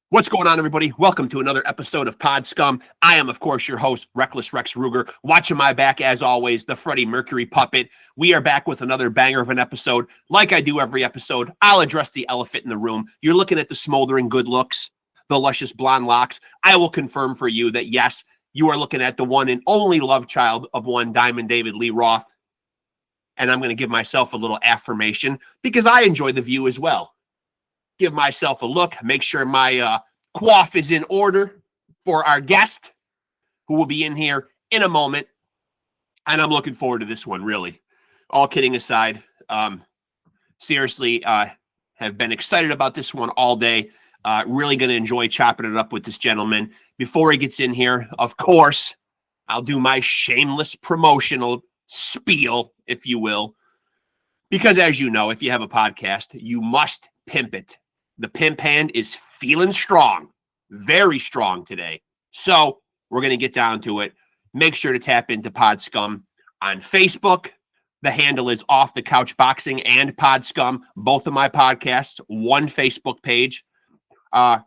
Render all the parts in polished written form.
What's going on, everybody? Welcome to another episode of Pod Scum. I am, of course, your host, Reckless Rex Ruger. Watching my back, as always, the Freddie Mercury puppet. We are back with another banger of an episode. Like I do every episode, I'll address the elephant in the room. You're looking at the smoldering good looks, the luscious blonde locks. I will confirm for you that, yes, you are looking at the one and only love child of one Diamond David Lee Roth. And I'm going to give myself a little affirmation because I enjoy the view as well. Give myself a look, make sure my coif is in order for our guest who will be in here in a moment. And I'm looking forward to this one, really. All kidding aside, seriously, have been excited about this one all day. Really going to enjoy chopping it up with this gentleman. Before he gets in here, of course, I'll do my shameless promotional spiel, if you will. Because as you know, if you have a podcast, you must pimp it. The pimp hand is feeling strong, very strong today. So we're going to get down to it. Make sure to tap into Pod Scum on Facebook. The handle is Off the Couch Boxing and Pod Scum, both of my podcasts, one Facebook page.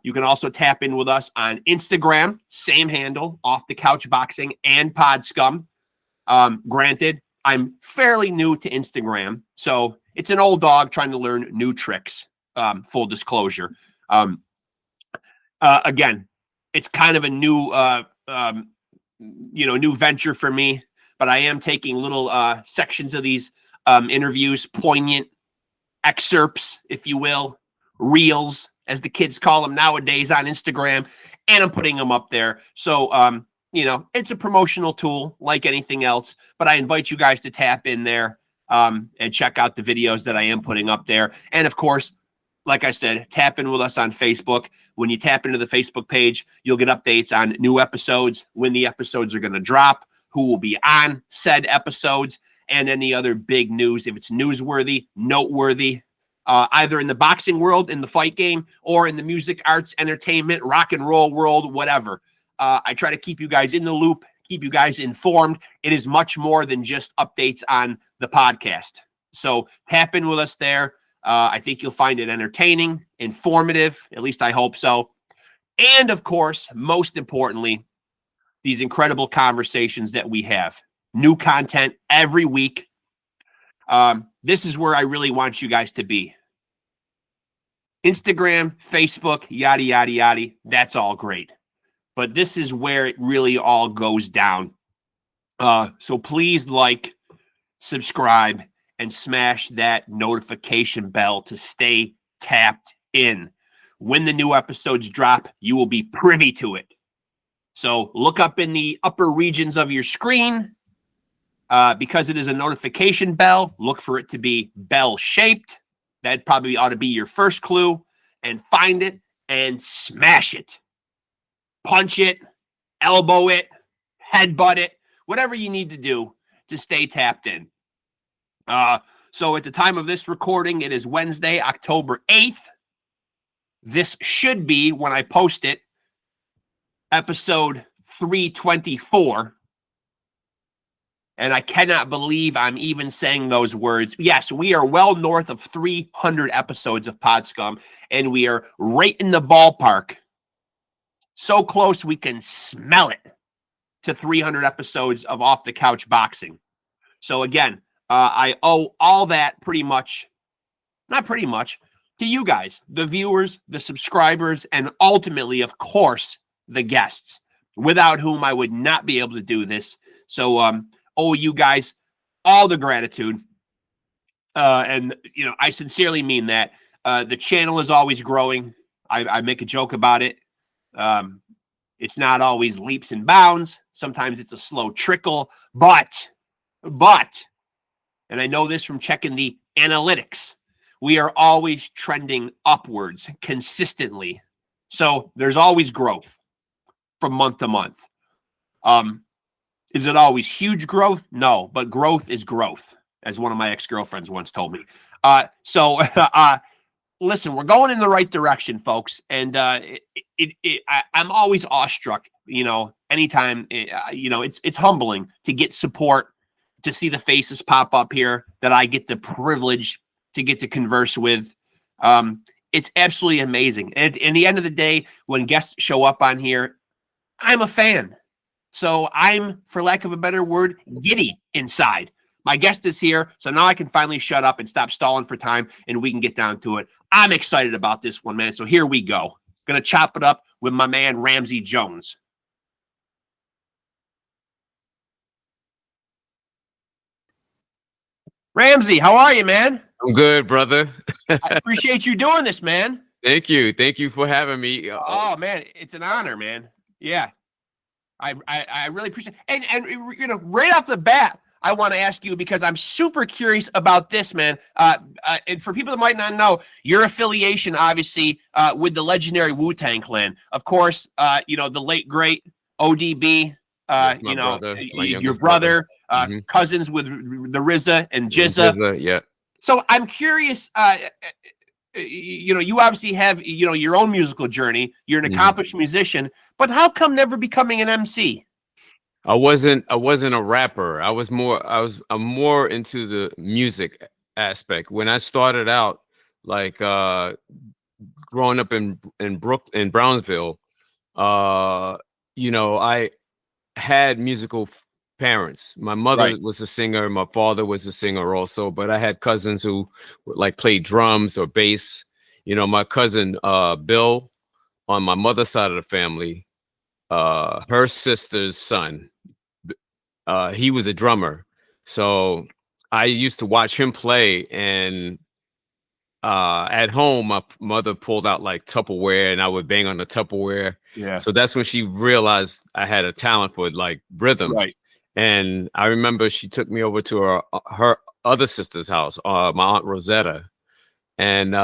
You can also tap in with us on Instagram, same handle, Off the Couch Boxing and Pod Scum. Granted, I'm fairly new to Instagram, so it's an old dog trying to learn new tricks. Full disclosure. Again, it's kind of a new, new venture for me, but I am taking little sections of these interviews, poignant excerpts, if you will, reels, as the kids call them nowadays on Instagram, and I'm putting them up there. So, it's a promotional tool like anything else, but I invite you guys to tap in there and check out the videos that I am putting up there. And of course, like I said, tap in with us on Facebook. When you tap into the Facebook page, you'll get updates on new episodes, when the episodes are going to drop, who will be on said episodes, and any other big news, if it's newsworthy, noteworthy, either in the boxing world, in the fight game, or in the music, arts, entertainment, rock and roll world, whatever. I try to keep you guys in the loop, keep you guys informed. It is much more than just updates on the podcast. So tap in with us there. I think you'll find it entertaining, informative, at least I hope so. And of course, most importantly, these incredible conversations that we have. New content every week. This is where I really want you guys to be. Instagram, Facebook, yada, yada, yada. That's all great. But this is where it really all goes down. So please like, subscribe, and smash that notification bell to stay tapped in. When the new episodes drop, you will be privy to it. So look up in the upper regions of your screen. Because it is a notification bell, look for it to be bell-shaped. That probably ought to be your first clue. And find it and smash it. Punch it, elbow it, headbutt it, whatever you need to do to stay tapped in. So at the time of this recording, it is Wednesday, October 8th. This should be, when I post it, episode 324. And I cannot believe I'm even saying those words. Yes, we are well north of 300 episodes of Pod Scum, and we are right in the ballpark. So close we can smell it to 300 episodes of Off the Couch Boxing. So again, I owe all that pretty much, not pretty much, to you guys, the viewers, the subscribers, and ultimately, of course, the guests, without whom I would not be able to do this. So owe you guys all the gratitude. And, I sincerely mean that. The channel is always growing. I make a joke about it. It's not always leaps and bounds. Sometimes it's a slow trickle, but, and I know this from checking the analytics, we are always trending upwards consistently. So there's always growth from month to month. Is it always huge growth? No, but growth is growth, as one of my ex-girlfriends once told me. Listen, we're going in the right direction, folks. And I'm always awestruck, anytime, it's humbling to get support, to see the faces pop up here that I get the privilege to get to converse with. It's absolutely amazing. And in the end of the day, when guests show up on here, I'm a fan. So I'm, for lack of a better word, giddy inside. My guest is here, so now I can finally shut up and stop stalling for time, and we can get down to it. I'm excited about this one, man. So here we go. Gonna chop it up with my man, RAMSEY Jones. RAMSEY, how are you, man? I'm good, brother. I appreciate you doing this, man. Thank you. Thank you for having me. Oh, man, it's an honor, man. Yeah. I really appreciate it. And you know, right off the bat, I want to ask you, because I'm super curious about this, man. And for people that might not know, your affiliation, obviously, with the legendary Wu-Tang Clan. Of course, you know, the late, great ODB, you know, your brother, cousins with the RZA and GZA. Yeah. So I'm curious, you know, you obviously have, you know, your own musical journey. You're an accomplished musician, but how come never becoming an MC? I wasn't a rapper. I'm more into the music aspect. When I started out, like growing up in Brownsville, you know, I had musical parents. My mother was a singer, my father was a singer also, but I had cousins who like played drums or bass. You know, my cousin Bill on my mother's side of the family, her sister's son, he was a drummer. So I used to watch him play, and at home my mother pulled out like Tupperware and I would bang on the Tupperware. Yeah. So that's when she realized I had a talent for like rhythm. Right. And I remember she took me over to her other sister's house, my Aunt Rosetta, and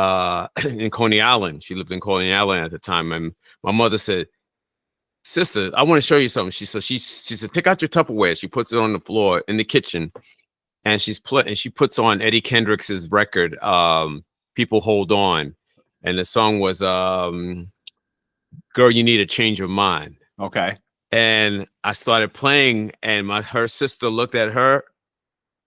in Coney Island. She lived in Coney Island at the time. And my mother said, "Sister, I want to show you something." She said, "Take out your Tupperware." She puts it on the floor in the kitchen, and she puts on Eddie Kendricks's record, "People Hold On," and the song was "Girl, You Need a Change of Mind." Okay. And I started playing, and her sister looked at her,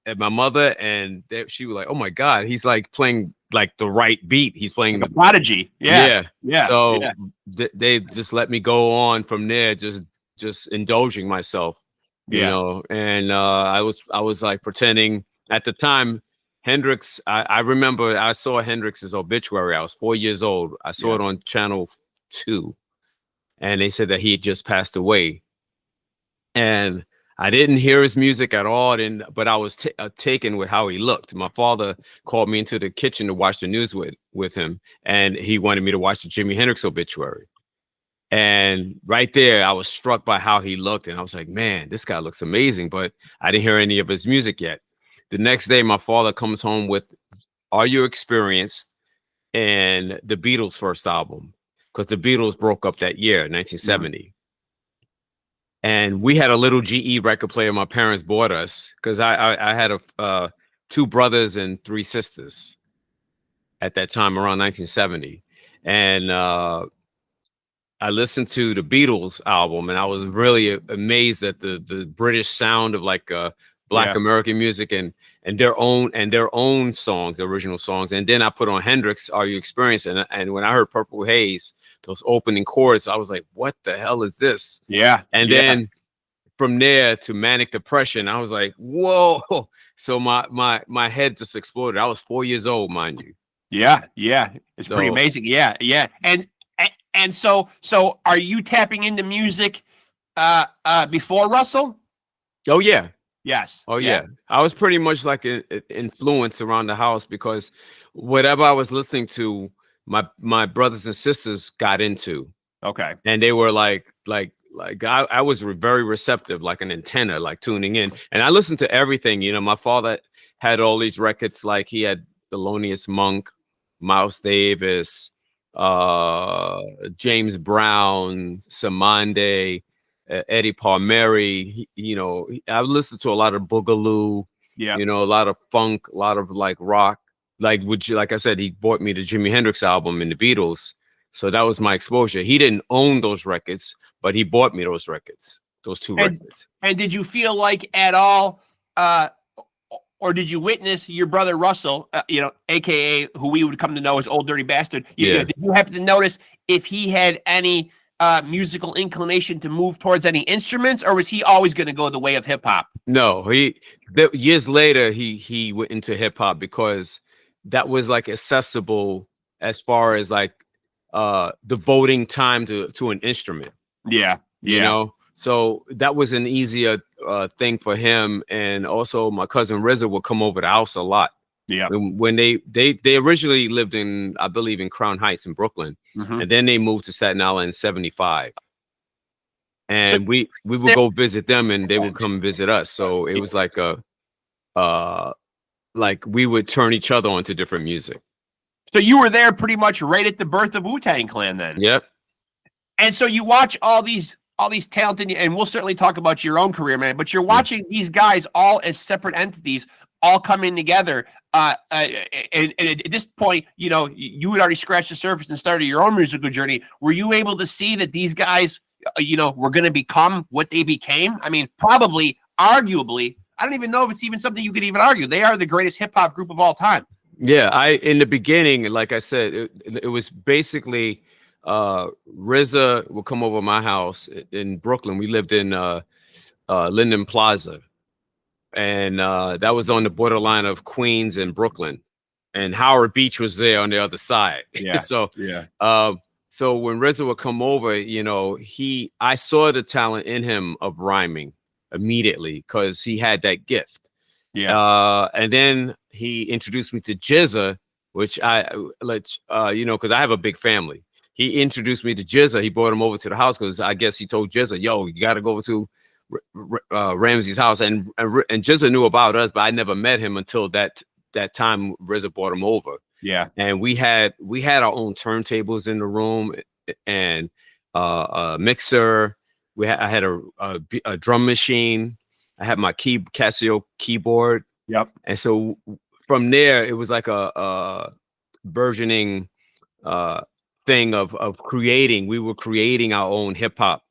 at my mother, and she was like, "Oh my God, he's like playing like the right beat. He's playing the prodigy." Yeah. So they just let me go on from there, just indulging myself, you know. And I was like pretending at the time. Hendrix, I remember I saw Hendrix's obituary. I was 4 years old. I saw it on Channel 2. And they said that he had just passed away. And I didn't hear his music at all, but I was taken with how he looked. My father called me into the kitchen to watch the news with him, and he wanted me to watch the Jimi Hendrix obituary. And right there, I was struck by how he looked, and I was like, man, this guy looks amazing, but I didn't hear any of his music yet. The next day, my father comes home with Are You Experienced and the Beatles' first album, because the Beatles broke up that year, 1970. And we had a little GE record player my parents bought us, because I had 2 brothers and 3 sisters at that time, around 1970. And I listened to the Beatles album, and I was really amazed at the British sound of like Black American music and their own songs, the original songs. And then I put on Hendrix, Are You Experienced? And when I heard Purple Haze, those opening chords, I was like, what the hell is this? Yeah. And then from there to Manic Depression, I was like, whoa. So my head just exploded. I was 4 years old, mind you. Yeah. It's pretty amazing. Yeah. And so are you tapping into music before Russell? Oh yeah. Yes. Oh yeah. I was pretty much like an influence around the house, because whatever I was listening to, my brothers and sisters got into. Okay. And they were like I was very receptive, like an antenna, like tuning in. And I listened to everything. You know, my father had all these records, like he had Thelonious Monk, Miles Davis, James Brown, Samande, Eddie Palmieri. You know, I listened to a lot of Boogaloo, you know, a lot of funk, a lot of like rock. Like I said, he bought me the Jimi Hendrix album and the Beatles. So that was my exposure. He didn't own those records, but he bought me those records, those 2 records. And did you feel like at all, or did you witness your brother Russell, you know, aka who we would come to know as Old Dirty Bastard? Did you happen to notice if he had any musical inclination to move towards any instruments, or was he always going to go the way of hip hop? No, years later he went into hip hop because that was like accessible as far as like devoting time to an instrument. Yeah, you know, so that was an easier thing for him. And also my cousin RZA would come over the house a lot. Yeah, when they originally lived in, I believe, in Crown Heights in Brooklyn, and then they moved to Staten Island in '75. And so we would go visit them, and they would come visit us. So it was like like we would turn each other on to different music. So you were there pretty much right at the birth of Wu-Tang Clan then. Yep. And so you watch all these talented, and we'll certainly talk about your own career, man, but you're watching these guys all as separate entities, all coming together. And at this point, you know, you had already scratched the surface and started your own musical journey. Were you able to see that these guys, you know, were going to become what they became? I mean, probably, arguably, I don't even know if it's even something you could even argue. They are the greatest hip hop group of all time. Yeah, in the beginning, like I said, it was basically RZA would come over my house in Brooklyn. We lived in Linden Plaza, and that was on the borderline of Queens and Brooklyn, and Howard Beach was there on the other side. Yeah. So when RZA would come over, you know, I saw the talent in him of rhyming immediately because he had that gift. Yeah. And then he introduced me to GZA, which you know, because I have a big family. He introduced me to GZA. He brought him over to the house because I guess he told GZA, yo, you got to go to Ramsey's house. And GZA knew about us, but I never met him until that time RZA brought him over. Yeah. And we had our own turntables in the room and a mixer. I had a drum machine. I had my Casio keyboard. Yep. And so from there, it was like a burgeoning thing of creating. We were creating our own hip hop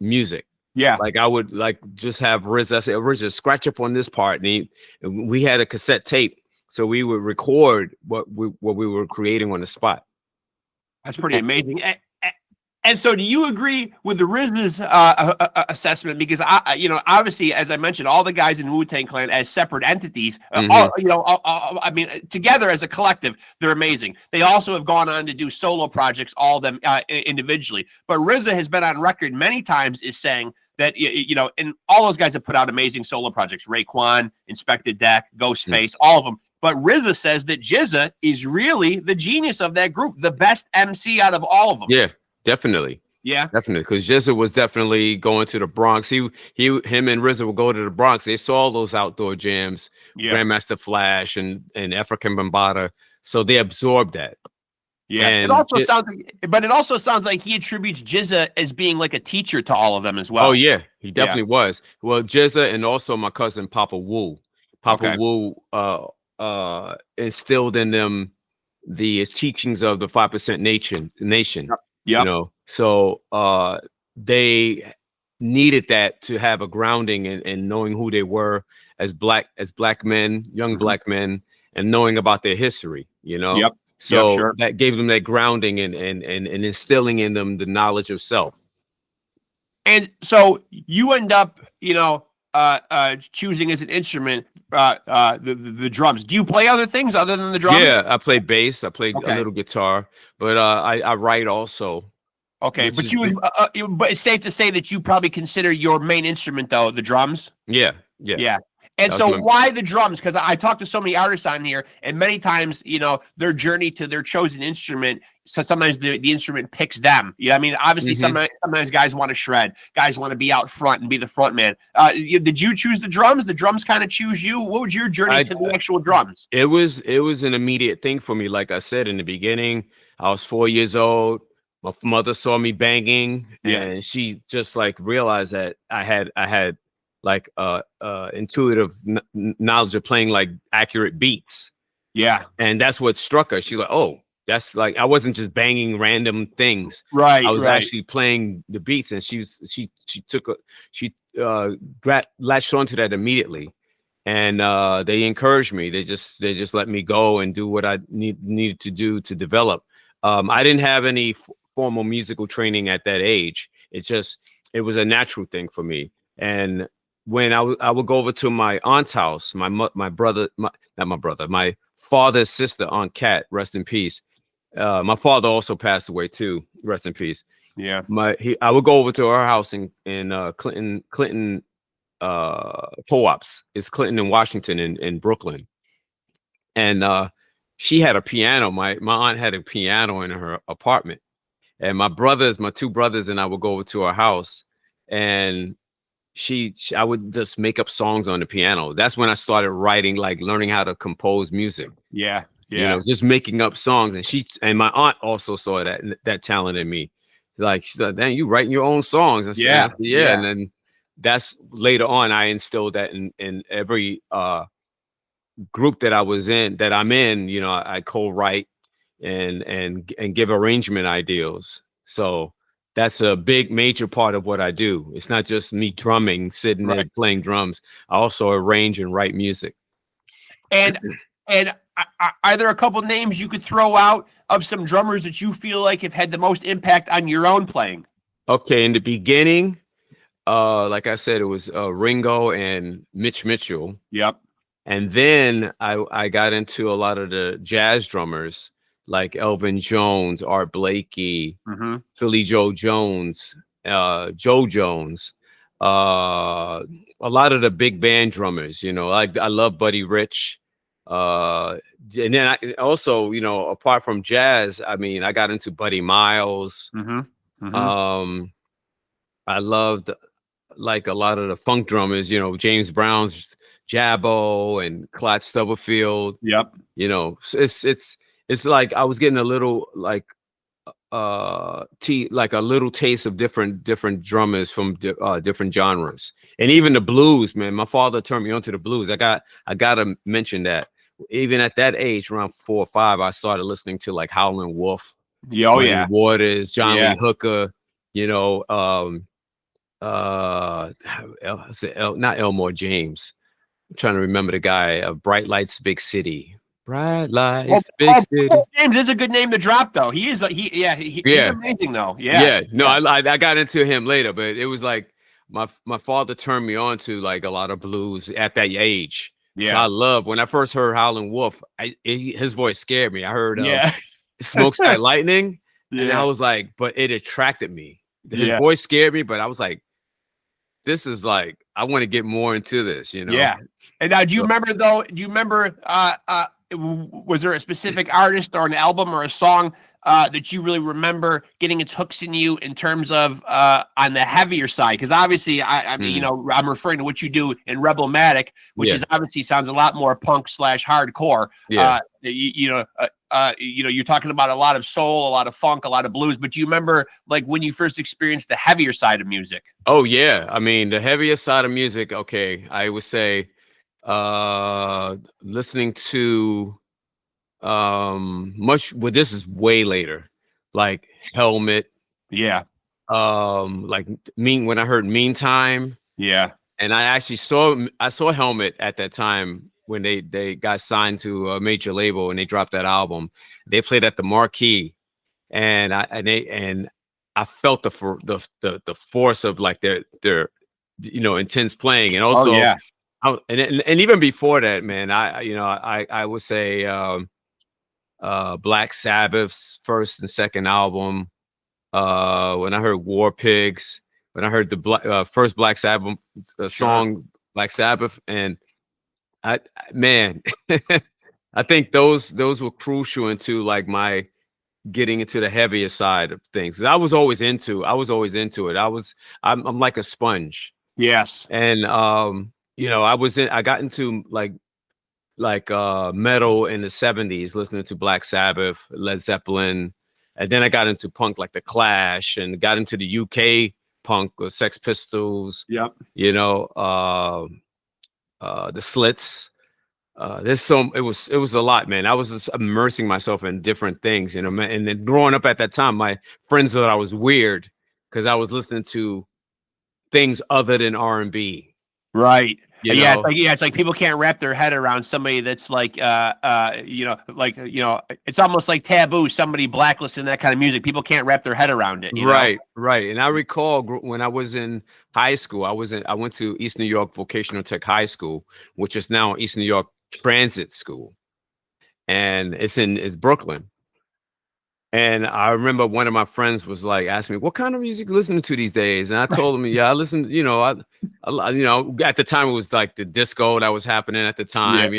music. Yeah. Like I would like just have RZA say, RZA, scratch up on this part. And we had a cassette tape. So we would record what we were creating on the spot. That's pretty amazing. And so do you agree with the RZA's assessment? Because, you know, obviously, as I mentioned, all the guys in Wu-Tang Clan as separate entities, all, you know, I mean, together as a collective, they're amazing. They also have gone on to do solo projects, all of them individually. But RZA has been on record many times is saying that, you know, and all those guys have put out amazing solo projects, Raekwon, Inspector Deck, Ghostface, all of them. But RZA says that GZA is really the genius of that group, the best MC out of all of them. Yeah. Definitely. Yeah. Definitely. Because GZA was definitely going to the Bronx. Him and RZA would go to the Bronx. They saw those outdoor jams, Grandmaster Flash and African Bambaataa. So they absorbed that. Yeah. And it also sounds like he attributes GZA as being like a teacher to all of them as well. Oh, yeah. He definitely was. Well, GZA and also my cousin Papa Wu. Papa Wu instilled in them the teachings of the 5% nation. Yeah. You know, so they needed that to have a grounding and knowing who they were as black men, young black men, and knowing about their history, you know. Yep. So that gave them that grounding and instilling in them the knowledge of self. And so you end up, you know, choosing as an instrument the drums. Do you play other things other than the drums? Yeah, I play bass. I play a little guitar, but I write also. Okay, but but it's safe to say that you probably consider your main instrument though the drums. Yeah. And so why the drums? Because I talked to so many artists on here, and many times, you know, their journey to their chosen instrument, so sometimes the instrument picks them. Yeah, I mean, obviously, sometimes guys want to shred, guys want to be out front and be the front man. Did you choose the drums? The drums kind of choose you? What was your journey to the actual drums? It was an immediate thing for me. Like I said in the beginning, I was 4 years old. My mother saw me banging, and she just like realized that I had like intuitive knowledge of playing like accurate beats. Yeah. And that's what struck her. She's like, oh, that's like, I wasn't just banging random things. Right. I was actually playing the beats, and she latched onto that immediately. and they encouraged me. They just let me go and do what I needed to do to develop. I didn't have any formal musical training at that age. It was a natural thing for me. And when I would go over to my aunt's house, my father's sister, Aunt Kat, rest in peace. My father also passed away too, rest in peace. Yeah. I would go over to her house in Clinton Co-ops. It's Clinton and Washington in Brooklyn. And she had a piano. My aunt had a piano in her apartment. And my two brothers and I would go over to her house, and I would just make up songs on the piano. That's when I started writing, like learning how to compose music. Yeah. Yeah. You know, just making up songs. And my aunt also saw that talent in me. Like, she thought, dang, you writing your own songs. And yeah. Yeah. And then that's later on, I instilled that in every group that I'm in, you know, I co-write and give arrangement ideas. So that's a major part of what I do. It's not just me drumming, sitting there playing drums. I also arrange and write music. And are there a couple names you could throw out of some drummers that you feel like have had the most impact on your own playing? Okay, in the beginning, like I said, it was Ringo and Mitch Mitchell. Yep. And then I got into a lot of the jazz drummers like Elvin Jones, Art Blakey, Philly Joe Jones, Joe Jones, a lot of the big band drummers. You know, I love Buddy Rich. And then I also, you know, apart from jazz, I mean, I got into Buddy Miles. I loved like a lot of the funk drummers, you know, James Brown's Jabbo and Clyde Stubblefield. Yep. You know, it's like I was getting a little like a little taste of different drummers from different genres. And even the blues, man. My father turned me onto the blues. I gotta mention that. Even at that age, around 4 or 5, I started listening to like Howlin' Wolf, Muddy Waters, John Lee Hooker, you know, not Elmore James. I'm trying to remember the guy. Bright Lights, Big City. Bright Lights, Big City. James is a good name to drop, though. He's amazing, though. Yeah. No, I got into him later, but it was like my father turned me on to like a lot of blues at that age. Yeah. So I love when I first heard Howlin' Wolf. His voice scared me. I heard Smokestack Lightning, and I was like, but it attracted me. His voice scared me, but I was like, this is like, I want to get more into this, you know? Yeah. And now, do you remember, was there a specific artist or an album or a song that you really remember getting its hooks in you in terms of on the heavier side? Because obviously, I mean, you know, I'm referring to what you do in REBELMATIC, which is obviously sounds a lot more punk/hardcore. Yeah. You're talking about a lot of soul, a lot of funk, a lot of blues. But do you remember like when you first experienced the heavier side of music? Oh yeah, I mean the heavier side of music. Okay, I would say listening to this is way later, like Helmet. Yeah. Like when I heard Meantime. Yeah. And I actually saw Helmet at that time when they got signed to a major label and they dropped that album. They played at the Marquee, and I felt the force of like their you know, intense playing. And also and even before that, man, I would say Black Sabbath's first and second album, when I heard War Pigs, when I heard the first Black Sabbath song, Black Sabbath, and I think those were crucial into like my getting into the heavier side of things. I was always into it. I'm like a sponge. Yes. And you know, I got into like metal in the 70s, listening to Black Sabbath, Led Zeppelin, and then I got into punk like the Clash, and got into the UK punk with Sex Pistols. Yep. You know, the Slits. It was a lot, man. I was just immersing myself in different things, you know, man. And then growing up at that time, my friends thought I was weird because I was listening to things other than R&B. Right. You Yeah, know, it's like people can't wrap their head around somebody that's like, it's almost like taboo. Somebody blacklisting that kind of music, people can't wrap their head around it. You know? Right. And I recall when I was in high school, I went to East New York Vocational Tech High School, which is now East New York Transit School, and it's Brooklyn. And I remember one of my friends was like, asking me, what kind of music you listening to these days? And I told him, yeah, I listen, at the time it was like the disco that was happening at the time,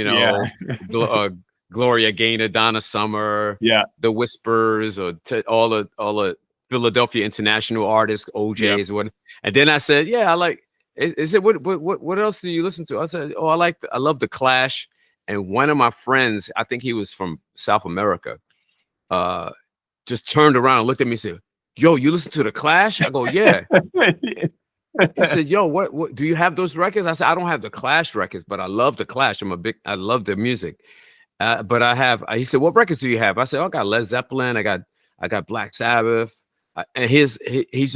Gloria Gaynor, Donna Summer, the Whispers, or all the Philadelphia international artists, OJs, and then I said, yeah, I like, is it, what else do you listen to? I said, oh, I love the Clash. And one of my friends, I think he was from South America, just turned around and looked at me and said, yo, you listen to the Clash? I go, yeah. He said, yo, what do you have those records? I said, I don't have the Clash records, but I love the Clash. I love their music. But he said, what records do you have? I said, oh, I got Led Zeppelin. I got Black Sabbath. And he's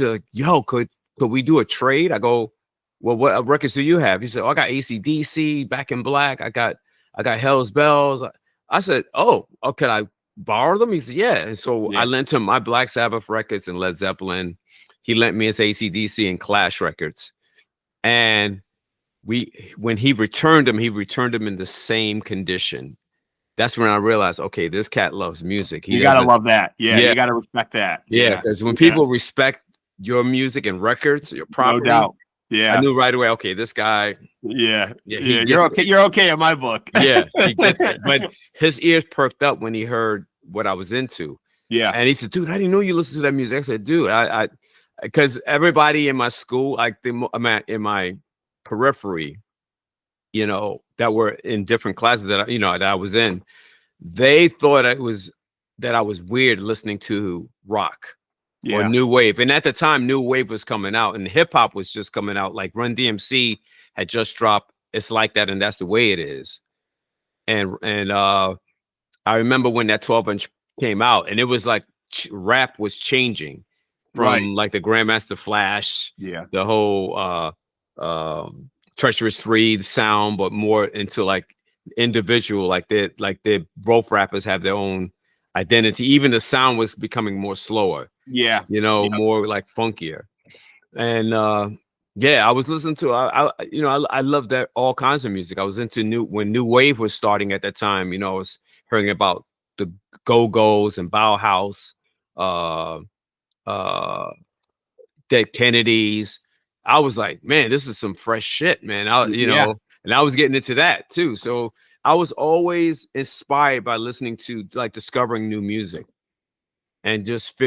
like, yo, could we do a trade? I go, well, what records do you have? He said, oh, I got AC/DC, Back in Black. I got Hell's Bells. I said, oh, could I borrow them? He said, yeah. And so I lent him my Black Sabbath records and Led Zeppelin. He lent me his AC/DC and Clash records. And when he returned them in the same condition. That's when I realized, okay, this cat loves music. You gotta love that. Yeah, you gotta respect that. Yeah, because when people respect your music and records, your property, no doubt. Yeah, I knew right away. Okay, this guy. Yeah. You're okay. You're okay in my book. Yeah, he gets it. But his ears perked up when he heard what I was into. Yeah, and he said, "Dude, I didn't know you listened to that music." I said, "Dude, because everybody in my school, in my periphery, that were in different classes that I was in, they thought that I was weird listening to rock or new wave. And at the time, new wave was coming out and hip hop was just coming out. Like Run DMC had just dropped It's Like That and That's the Way It Is. And I remember when that 12-inch came out, and it was like rap was changing from like the Grandmaster Flash, the whole Treacherous Three sound, but more into like individual, like both rappers have their own identity. Even the sound was becoming more slower, more like funkier. And I was listening to I love that all kinds of music. I was into when new wave was starting at that time. I was hearing about the Go-Go's and Bauhaus, Dead Kennedys. I was like, man, this is some fresh shit, man. And I was getting into that too. So I was always inspired by listening to, like, discovering new music and just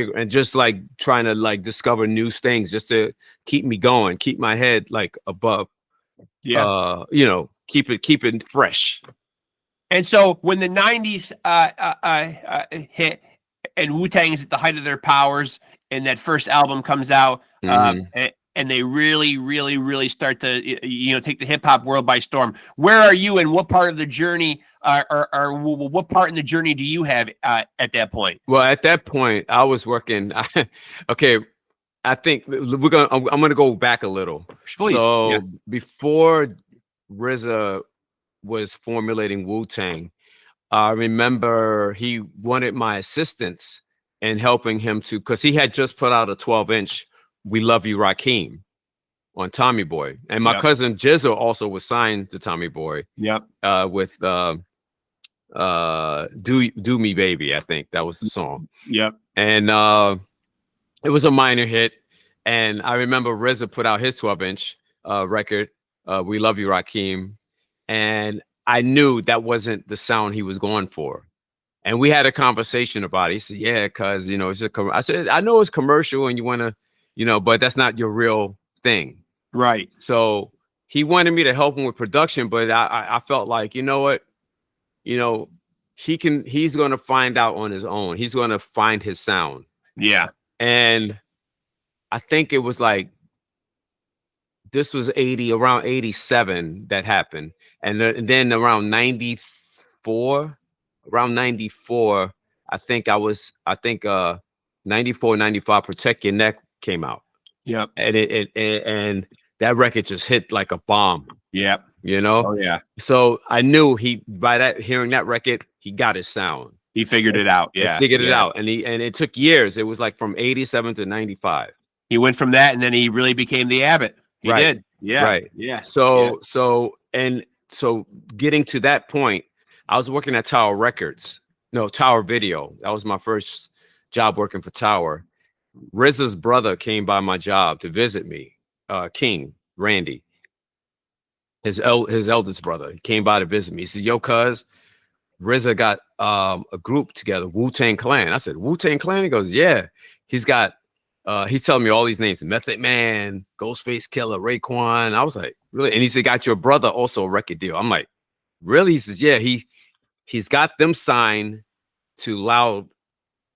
like trying to like discover new things just to keep me going, keep my head like above, keep it fresh. And so when the 90s hit and Wu-Tang is at the height of their powers and that first album comes out, and they really, really, really start to, take the hip hop world by storm. Where are you, and what part of the journey, or what part in the journey do you have at that point? Well, at that point, I was working. Okay, I think I'm gonna go back a little. Please. So before RZA was formulating Wu-Tang, I remember he wanted my assistance in helping him because he had just put out a 12-inch. We Love You, Rakim on Tommy Boy. And my cousin GZA also was signed to Tommy Boy. With Do Me Baby, I think that was the song. And it was a minor hit. And I remember RZA put out his 12-inch record, We Love You, Rakim. And I knew that wasn't the sound he was going for. And we had a conversation about it. He said, yeah, because, it's just, I said, I know it's commercial and you want to, but that's not your real thing. Right. So he wanted me to help him with production, but I felt like, you know what, he's going to find out on his own. He's going to find his sound. Yeah. And I think it was like, this was around 87 that happened. And then around 94, I think 94, 95, Protect Your Neck came out. Yep. And and that record just hit like a bomb. Yep. you know. Oh yeah. So I knew hearing that record, he got his sound. He figured it out. Yeah. He figured it out, and it took years. It was like from 87 to 95. He went from that, and then he really became the Abbott. He did. Yeah. Right. Yeah. So getting to that point, I was working at Tower Video. That was my first job working for Tower. RZA's brother came by my job to visit me. King Randy, his eldest brother, he came by to visit me. He said, "Yo, cuz, RZA got a group together, Wu-Tang Clan." I said, "Wu-Tang Clan?" He goes, "Yeah." He's telling me all these names: Method Man, Ghostface Killer, Raekwon. I was like, "Really?" And he said, "Got your brother also a record deal." I'm like, "Really?" He says, "Yeah, he's got them signed to Loud,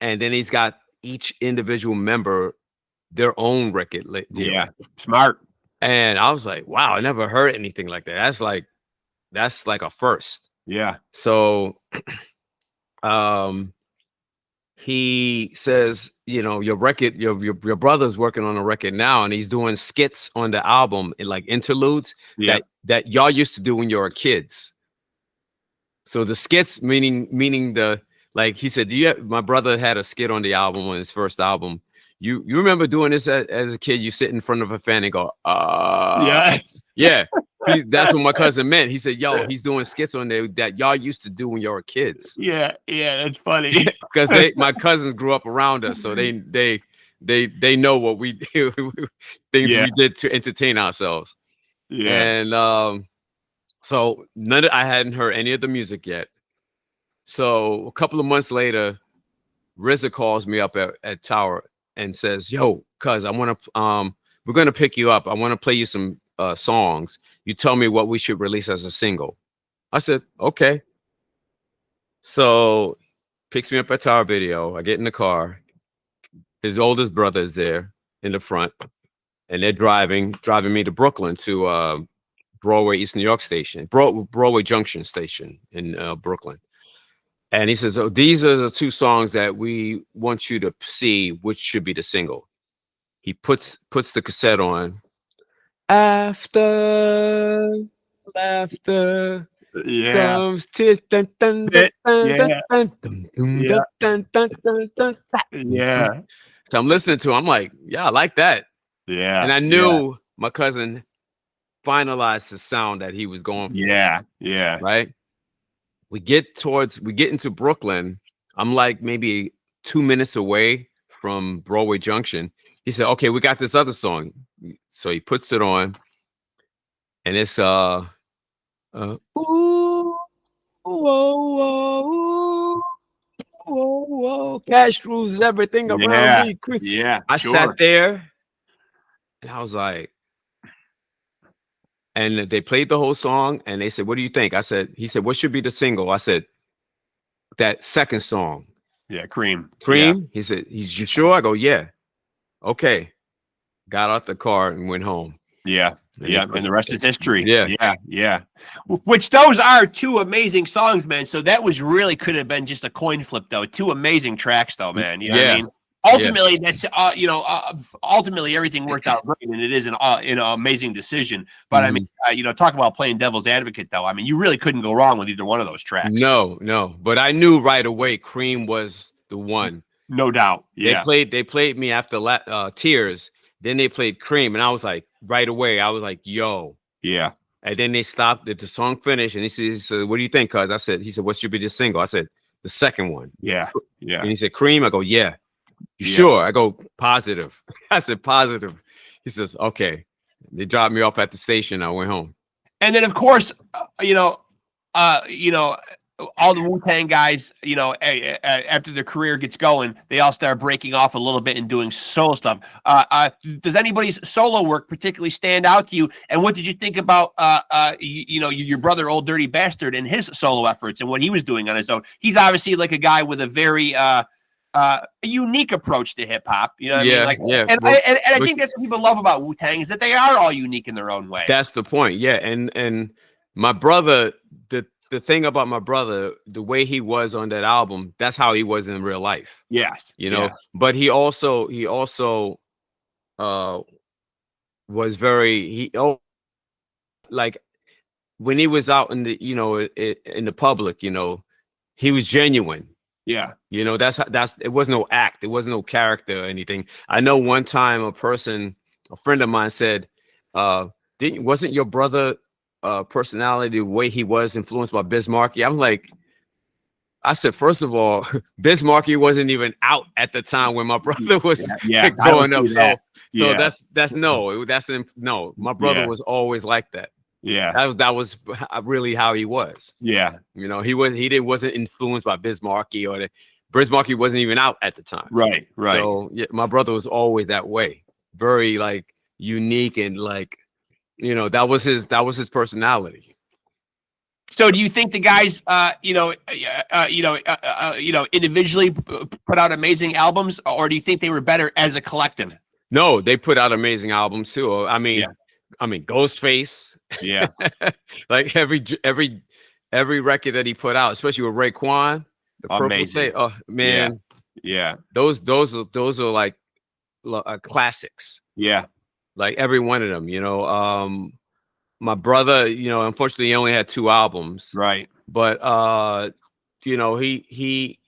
and then he's got each individual member their own record deal." Yeah, smart. And I was like, "Wow, I never heard anything like that. That's like a first." Yeah. So, he says, your record, your brother's working on a record now, and he's doing skits on the album, like interludes that y'all used to do when you were kids. So the skits, meaning like he said, my brother had a skit on the album, on his first album. You remember doing this as a kid? You sit in front of a fan and go, yes. Yeah. That's what my cousin meant. He said, "Yo, he's doing skits on there that y'all used to do when you were kids." Yeah, that's funny. Because my cousins grew up around us, so they know what we do, things we did to entertain ourselves. Yeah. And so I hadn't heard any of the music yet. So a couple of months later, RZA calls me up at Tower and says, "Yo, cuz, we're gonna pick you up. I want to play you some songs. You tell me what we should release as a single." I said, "Okay." So picks me up at Tower Video. I get in the car. His oldest brother is there in the front, and they're driving me to Brooklyn, to Broadway East New York Station, Broadway Junction Station in Brooklyn. And he says, "Oh, these are the two songs that we want you to see which should be the single." He puts the cassette on. After laughter comes tears. Yeah. So I'm listening to him. I'm like, "Yeah, I like that." Yeah. And I knew my cousin finalized the sound that he was going for. Yeah. Yeah. Right. We get into Brooklyn. I'm like maybe 2 minutes away from Broadway Junction. He said, "Okay, we got this other song." So he puts it on, and it's ooh, whoa, whoa, whoa, whoa, cash rules everything around me. Yeah. I sat there, and I was like, and they played the whole song, and they said, "What do you think?" He said, "What should be the single?" I said, "That second song." Yeah, Cream. Yeah. He said, "You sure?" I go, "Yeah." Okay. Got out the car and went home. Yeah. And the rest is history. Yeah. Which those are two amazing songs, man. So that was really could have been just a coin flip, though. Two amazing tracks, though, man. You know what I mean? Ultimately, that's ultimately everything worked out great, and it is an amazing decision. But I mean, talk about playing devil's advocate, though. I mean, you really couldn't go wrong with either one of those tracks. No. But I knew right away Cream was the one. No doubt. Yeah. They played me after Tears. Then they played Cream, and I was like, right away, I was like, "Yo." Yeah. And then they stopped. The song finished, and he said, "What do you think, cuz?" He said, "What should be the single?" I said, "The second one." Yeah. And he said, "Cream?" I go, "Yeah." "You sure?" I go, "Positive." I said, "Positive." He says, "Okay." They dropped me off at the station. I went home. And then, of course, all the Wu-Tang guys, after their career gets going, they all start breaking off a little bit and doing solo stuff. Does anybody's solo work particularly stand out to you? And what did you think about, your brother, Old Dirty Bastard, and his solo efforts and what he was doing on his own? He's obviously like a guy with a very a unique approach to hip hop. You know what I mean? And I think that's what people love about Wu-Tang, is that they are all unique in their own way. That's the point. Yeah. And my brother, the thing about my brother, the way he was on that album, that's how he was in real life. Yes. But he also was very, like when he was out in the, you know, in the public, you know, he was genuine. Yeah. You know, it was no act. It was no character or anything. I know one time a friend of mine said, wasn't your brother personality the way he was influenced by Biz Markie? I'm like, I said, first of all, Biz Markie wasn't even out at the time when my brother was growing up. So that's no. My brother was always like that. Yeah, that was really how he was. Yeah, you know, he wasn't influenced by Biz Markie, or Biz Markie wasn't even out at the time. Right. So yeah, my brother was always that way, very like unique, and like, you know, that was his personality. So do you think the guys, individually put out amazing albums, or do you think they were better as a collective? No, they put out amazing albums too. I mean, Ghostface. Yeah. Like every record that he put out, especially with Raekwon, the Purple Tape. Oh man. Yeah. Those are like classics. Yeah. Like every one of them, you know. My brother, you know, unfortunately he only had 2 albums. Right. But you know, he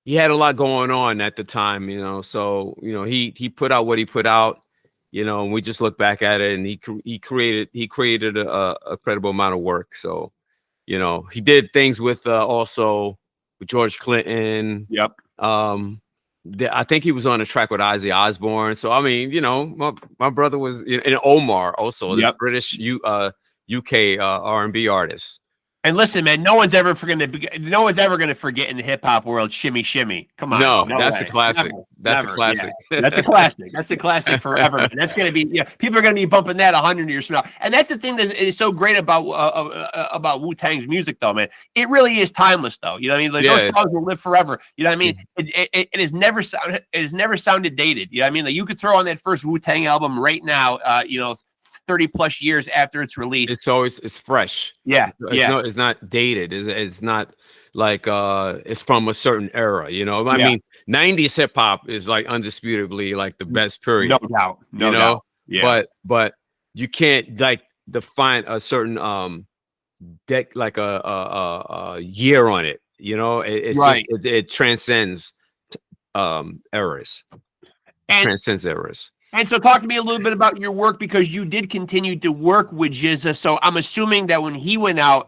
had a lot going on at the time, you know. So, you know, he put out what he put out, you know, and we just look back at it, and he created a credible amount of work. So, you know, he did things with also with George Clinton. Yep. I think he was on a track with Ozzy Osbourne. So I mean, you know, my brother was in Omar also, the British UK R&B artist. And listen, man, no one's ever gonna forget in the hip hop world, Shimmy Shimmy. Come on, no that's a classic. That's a classic. Yeah. That's a classic. That's a classic forever. Man. That's gonna be people are gonna be bumping that 100 years from now. And that's the thing that is so great about Wu-Tang's music, though, man. It really is timeless, though. You know what I mean? Like those songs will live forever. You know what I mean? It has never sounded dated. You know what I mean? Like you could throw on that first Wu-Tang album right now. 30 plus years after it's released, it's fresh. It's not dated. It's not like it's from a certain era, you know. I mean, 90s hip-hop is like undisputably like the best period, no doubt, no doubt. But you can't like define a certain like a year on it, you know. It's right. Just it transcends eras. Transcends eras. And so talk to me a little bit about your work, because you did continue to work with GZA. So I'm assuming that when he went out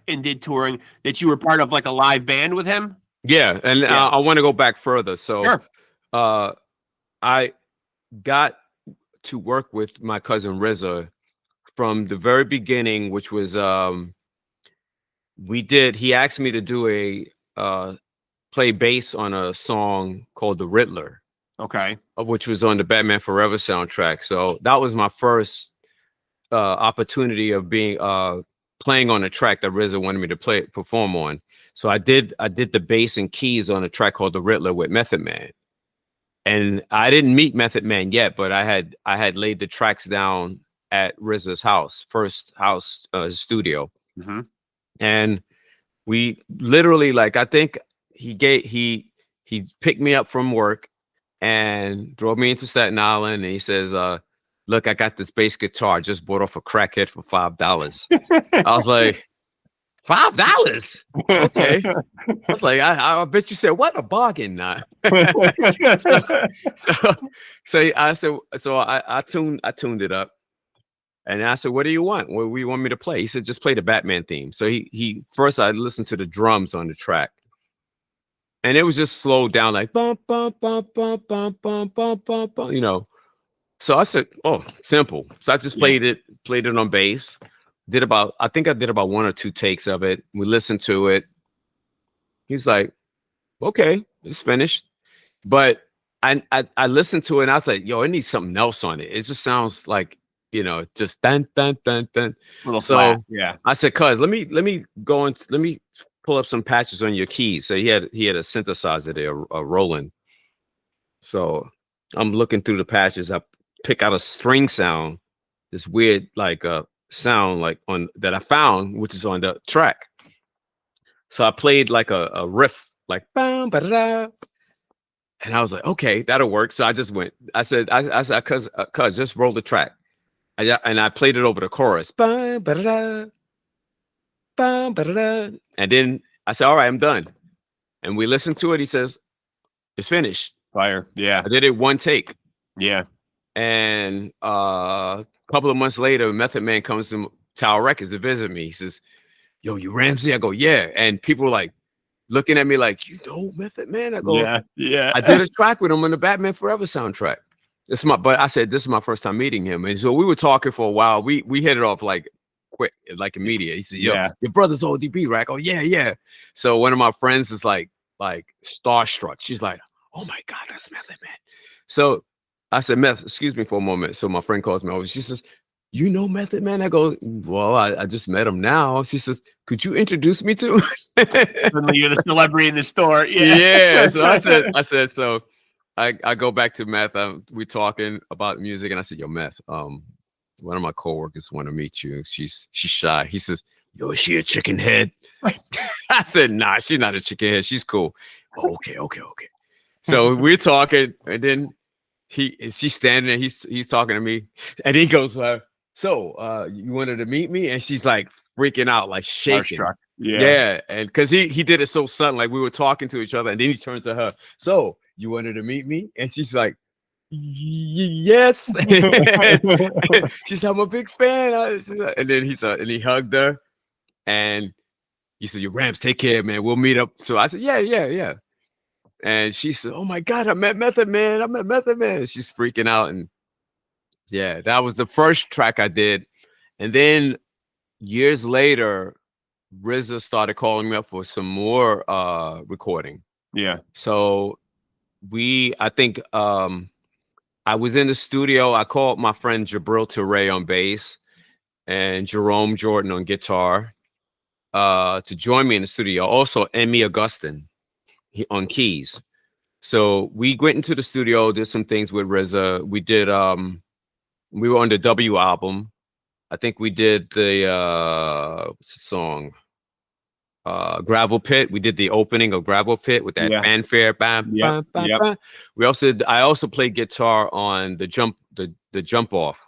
and did touring, that you were part of like a live band with him? Yeah, and I want to go back further. So sure. I got to work with my cousin RZA from the very beginning, which was he asked me to do play bass on a song called The Riddler. Okay. Which was on the Batman Forever soundtrack. So that was my first opportunity of being playing on a track that RZA wanted me to perform on. So I did the bass and keys on a track called The Riddler with Method Man. And I didn't meet Method Man yet, but I had laid the tracks down at RZA's first house studio. Mm-hmm. And we literally, like, I think he picked me up from work and drove me into Staten Island, and he says, look, I got this bass guitar. I just bought off a crackhead for $5. I was like, $5? Okay. I was like, I bet you said, what a bargain, not. So I tuned it up, and I said, what do you want? What do you want me to play? He said, just play the Batman theme. So first I listened to the drums on the track. And it was just slowed down, like bum bum bum bum bum bum bum bum bum, you know. So I said, "Oh, simple." So I just played it on bass. I think I did about 1 or 2 takes of it. We listened to it. He's like, "Okay, it's finished." But I listened to it, and I was like, "Yo, it needs something else on it. It just sounds like, you know, just dun dun dun dun." Little flat. Yeah. I said, "Cuz, let me pull up some patches on your keys." So he had a synthesizer there, Roland. So I'm looking through the patches. I pick out a string sound, this weird like sound like that I found, which is on the track. So I played like a riff, like bam, ba-da-da. And I was like, okay, that'll work. So I just went. I said, cuz just roll the track. I played it over the chorus. Bum, ba-da-da, bum, ba-da-da. And then I said, all right, I'm done. And we listened to it. He says, it's finished. Fire. Yeah. I did it one take. Yeah. And a couple of months later, Method Man comes to Tower Records to visit me. He says, yo, you Ramsey? I go, yeah. And people were like looking at me like, you know Method Man? I go, yeah. I did a track with him on the Batman Forever soundtrack. But I said, this is my first time meeting him. And so we were talking for a while. We hit it off like quick, like immediate. He said, yo, your brother's ODB, right? Oh, yeah. So one of my friends is like starstruck. She's like, oh my God, that's Method Man. So I said, Meth, excuse me for a moment. So my friend calls me over. She says, you know Method Man? I go, well, I just met him now. She says, could you introduce me to him? You're the celebrity in the store. Yeah. So I said, so I go back to Meth. We talking about music, and I said, yo, Meth, one of my coworkers want to meet you. She's shy. He says, yo, is she a chicken head? I said, nah, she's not a chicken head. She's cool. Oh, okay. So we're talking, and then she's standing there. He's talking to me, and he goes, so you wanted to meet me? And she's like freaking out, like shaking. Yeah, and because he did it so sudden, like we were talking to each other, and then he turns to her. So you wanted to meet me? And she's like, yes. She said, I'm a big fan. And then he hugged her, and he said, your Rams, take care, man. We'll meet up. So I said, yeah. And she said, oh my God, I met Method Man. She's freaking out. And yeah, that was the first track I did. And then years later, RZA started calling me up for some more recording. Yeah. So I think I was in the studio. I called my friend Jabril Touré on bass and Jerome Jordan on guitar to join me in the studio. Also, Emmy Augustin on keys. So we went into the studio, did some things with RZA. We did we were on the W album. I think we did the song Gravel Pit. We did the opening of Gravel Pit with that fanfare. Bam, bam, bam, bam. I also played guitar on the jump off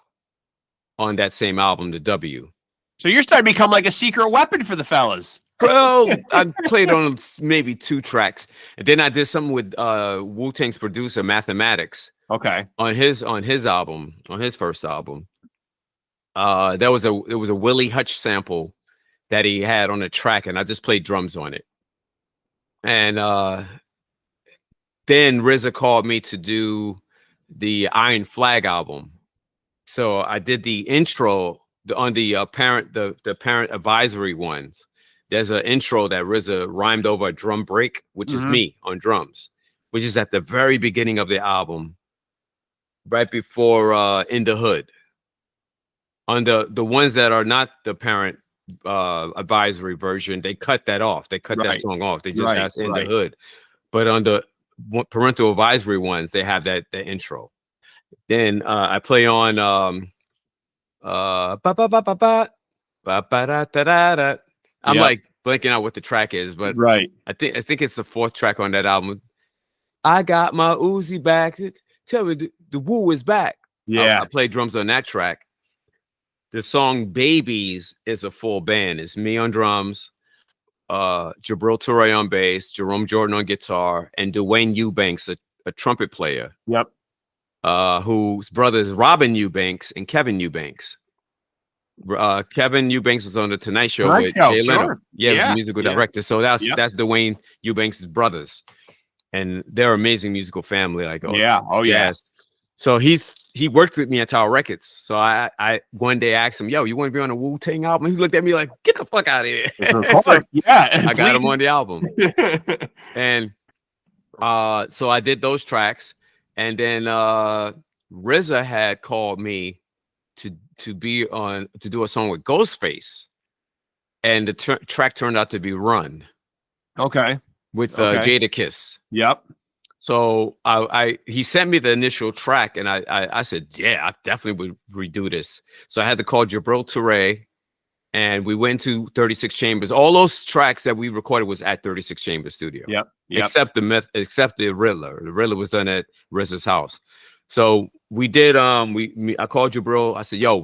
on that same album, the W. So you're starting to become like a secret weapon for the fellas. Well, I played on maybe 2 tracks, and then I did something with Wu-Tang's producer Mathematics. Okay. On his album, on his first album. It was a Willie Hutch sample that he had on the track, and I just played drums on it. And then RZA called me to do the Iron Flag album. So I did the intro on the parent advisory ones. There's an intro that RZA rhymed over a drum break, which is me on drums, which is at the very beginning of the album, right before In the Hood. On the ones that are not the parent advisory version, they cut that off. They cut that song off. They just asked In the Hood. But on the parental advisory ones, they have the intro. Then I play on ba ba ba ba ba ba ba da da da da. I'm like blanking out what the track is, but I think it's the 4th track on that album. I got my Uzi back. Tell me the Wu is back. Yeah, I play drums on that track. The song Babies is a full band. It's me on drums, Jabril Touré on bass, Jerome Jordan on guitar, and Dwayne Eubanks, a trumpet player. Yep. Whose brother is Robin Eubanks and Kevin Eubanks. Kevin Eubanks was on the Tonight Show with Jay Leno. Yeah, the musical director. So that's Dwayne Eubanks' brothers, and they're an amazing musical family. Like jazz. So he worked with me at Tower Records. So I one day asked him, "Yo, you want to be on a Wu-Tang album?" He looked at me like, "Get the fuck out of here!" So I got him on the album, and so I did those tracks, and then RZA had called me to do a song with Ghostface, and the track turned out to be Run. Okay. With Jadakiss. Yep. So he sent me the initial track, and I said, yeah, I definitely would redo this. So I had to call Jabril Touré, and we went to 36 Chambers. All those tracks that we recorded was at 36 Chambers studio. Yep. Except the Riddler. The Riddler was done at RZA's house. So we did I called Jabril. I said, yo,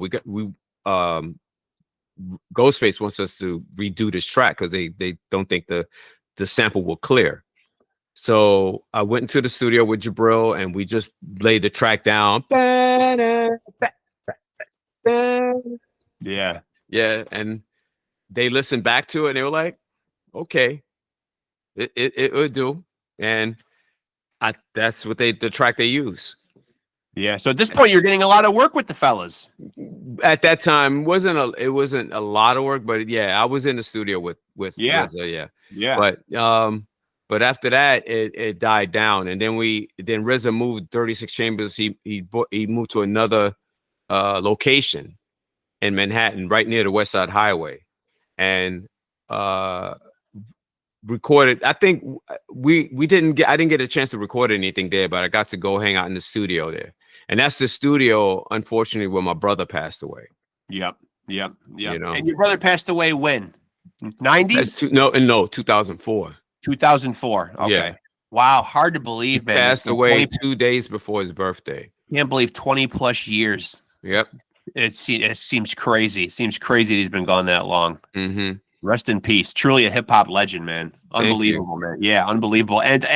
Ghostface wants us to redo this track because they don't think the sample will clear. So I went into the studio with Jabril and we just laid the track down. Yeah. Yeah. And they listened back to it and they were like, okay, it would do. And that's what the track they use. Yeah. So at this point, you're getting a lot of work with the fellas. At that time, it wasn't a lot of work, but yeah, I was in the studio with RZA, yeah. But after that, it died down, and then RZA moved 36 Chambers. He moved to another location in Manhattan, right near the West Side Highway, and recorded. I think I didn't get a chance to record anything there, but I got to go hang out in the studio there. And that's the studio, unfortunately, where my brother passed away. Yep. You know? And your brother passed away when? 90s? No, 2004. 2004. Okay. Yeah. Wow. Hard to believe, man. Passed away 2 days before his birthday. Can't believe 20 plus years. Yep. It seems crazy. It seems crazy that he's been gone that long. Mm-hmm. Rest in peace. Truly a hip hop legend, man. Unbelievable, man. Yeah, unbelievable. And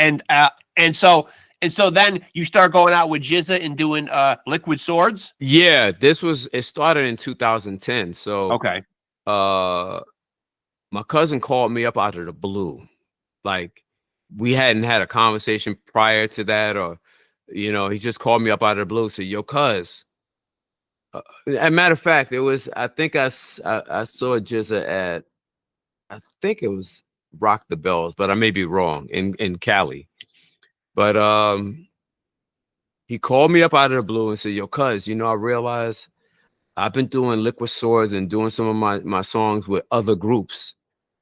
so then you start going out with GZA and doing Liquid Swords. Yeah, it started in 2010. So okay. My cousin called me up out of the blue. Like we hadn't had a conversation prior to that, or he just called me up out of the blue. So yo, cuz. As a matter of fact, it was I think I saw GZA at I think it was Rock the Bells, but I may be wrong in Cali. But he called me up out of the blue and said, yo, cuz, I realized I've been doing Liquid Swords and doing some of my songs with other groups.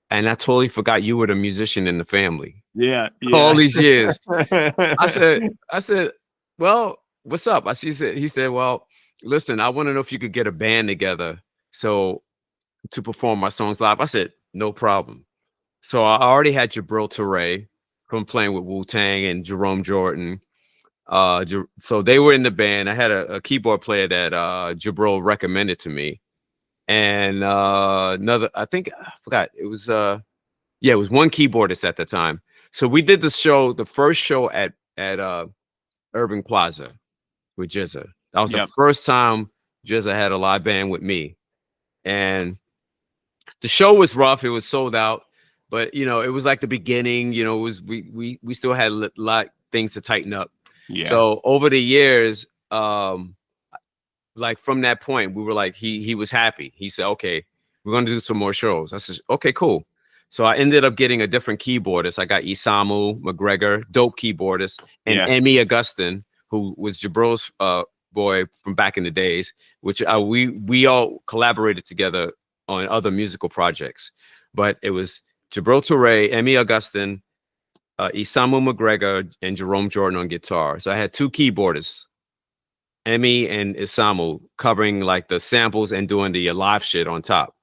And I totally forgot you were the musician in the family. Yeah. All these years. I said, well, what's up? He said, well, listen, I want to know if you could get a band together to perform my songs live. I said, no problem. So I already had Jabril Touré from playing with Wu-Tang and Jerome Jordan. So they were in the band. I had a keyboard player that Jabril recommended to me. And another, I forgot. It was it was one keyboardist at the time. So we did the first show at Irving Plaza with GZA. That was the first time GZA had a live band with me. And the show was rough. It was sold out. But it was like the beginning. It was we still had a lot of things to tighten up. Yeah. So over the years, like from that point, we were like he was happy. He said, "Okay, we're going to do some more shows." I said, "Okay, cool." So I ended up getting a different keyboardist. I got Isamu McGregor, dope keyboardist, and Emmy Augustin, who was Jabril's boy from back in the days. Which we all collaborated together on other musical projects, but it was Jabril Touré, Emmy Augustin, Isamu McGregor, and Jerome Jordan on guitar. So I had two keyboardists, Emmy and Isamu, covering like the samples and doing the live shit on top.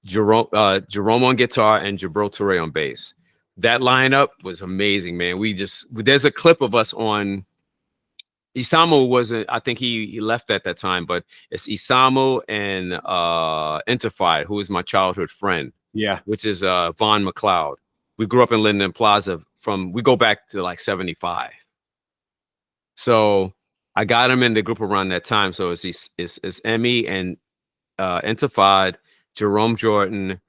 Jerome on guitar and Jabril Touré on bass. That lineup was amazing, man. There's a clip of us on. Isamu wasn't, I think he left at that time, but it's Isamu and Interfied, who is my childhood friend. Yeah. Which is Vaughn McLeod. We grew up in Linden Plaza we go back to like 75. So I got him in the group around that time. So it's Emmy and Interfied, Jerome Jordan,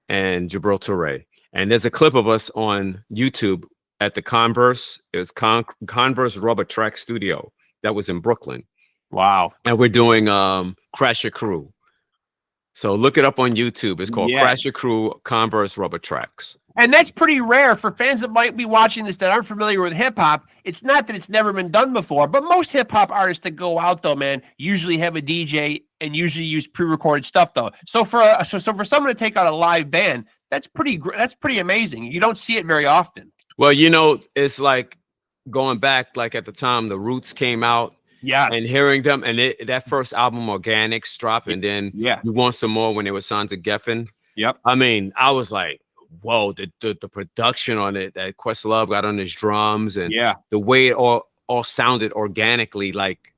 and Jabril Touré. And there's a clip of us on YouTube at the Converse. It was Converse Rubber Track Studio that was in Brooklyn. Wow. And we're doing Crash Your Crew. So look it up on YouTube. It's called Crash Your Crew Converse Rubber Tracks. And that's pretty rare for fans that might be watching this that aren't familiar with hip hop. It's not that it's never been done before, but most hip hop artists that go out though, man, usually have a DJ and usually use pre-recorded stuff though. So for someone to take out a live band, that's pretty amazing. You don't see it very often. Well, it's like going back, like at the time the Roots came out. Yes. And hearing them, and that first album, Organics, dropped, and then You Want Some More when they were signed to Geffen. Yep. I mean, I was like, whoa, the production on it, that Questlove got on his drums, and the way it all sounded organically, like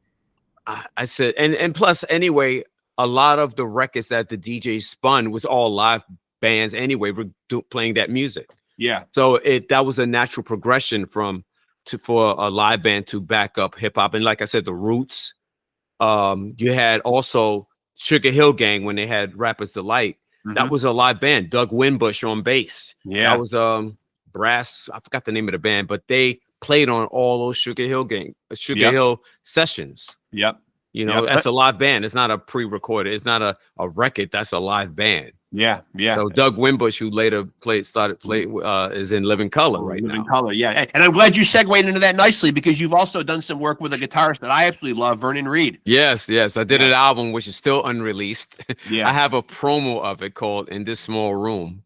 I said, and plus anyway, a lot of the records that the DJ spun was all live bands anyway. We're playing that music. Yeah. So that was a natural progression for a live band to back up hip hop. And like I said, the Roots. You had also Sugar Hill Gang when they had Rappers Delight. That was a live band. Doug Winbush on bass. Yeah. That was brass. I forgot the name of the band, but they played on all those Sugar Hill Hill sessions. Yep. You know, that's a live band. It's not a pre-recorded. It's not a record. That's a live band. Yeah, yeah. So Doug Winbush, who later started playing, is in Living Color right now. Living Color, yeah. And I'm glad you segued into that nicely because you've also done some work with a guitarist that I absolutely love, Vernon Reid. Yes. I did an album which is still unreleased. Yeah. I have a promo of it called "In This Small Room,"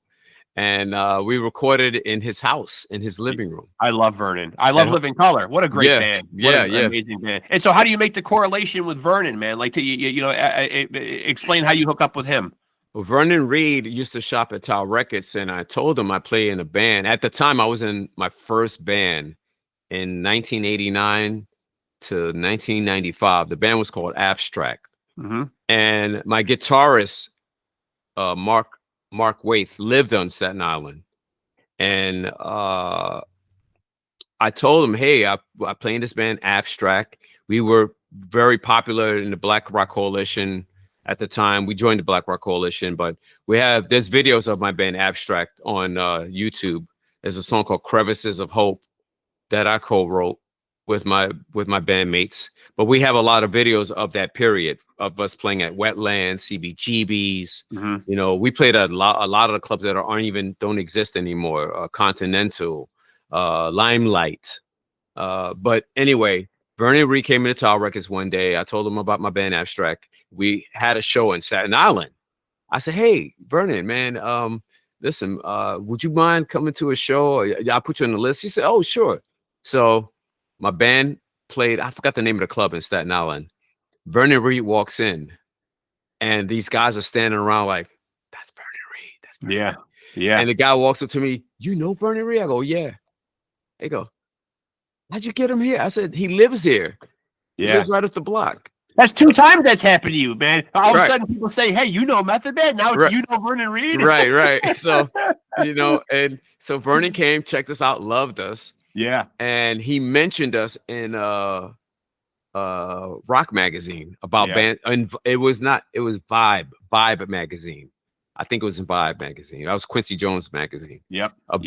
and we recorded it in his house, in his living room. I love Vernon. I love Living Color. What a great band. What an amazing band. And so, how do you make the correlation with Vernon, man? Like, explain how you hook up with him. Well, Vernon Reid used to shop at Tower Records, and I told him I play in a band. At the time, I was in my first band in 1989 to 1995. The band was called Abstract. And my guitarist, Mark Waith, lived on Staten Island. And I told him, hey, I play in this band, Abstract. We were very popular in the Black Rock Coalition. At the time, we joined the Black Rock Coalition, but there's videos of my band Abstract on YouTube. There's a song called Crevices of Hope that I co-wrote with my bandmates. But we have a lot of videos of that period of us playing at Wetlands, CBGB's. You know, we played at a lot of the clubs that don't exist anymore. Continental, Limelight. But anyway, Vernon Reid came into Tower Records one day. I told him about my band Abstract. We had a show in Staten Island. I said, hey, Vernon, man, listen, would you mind coming to a show? I'll put you on the list. He said, oh, sure. So my band played, I forgot the name of the club in Staten Island. Vernon Reid walks in, and these guys are standing around like, that's Vernon Reid. That's Vernon Reid. Yeah. And the guy walks up to me, you know Vernon Reid? I go, yeah. They go, how'd you get him here? I said, he lives here. He lives right up the block. That's 2 times that's happened to you, man. All of a sudden people say, hey, you know Method Man? Now it's you know Vernon Reid? Right. So, you know, and so Vernon came, checked us out, loved us. Yeah. And he mentioned us in Rock Magazine about band. And it was Vibe Magazine. I think it was in Vibe Magazine. That was Quincy Jones Magazine.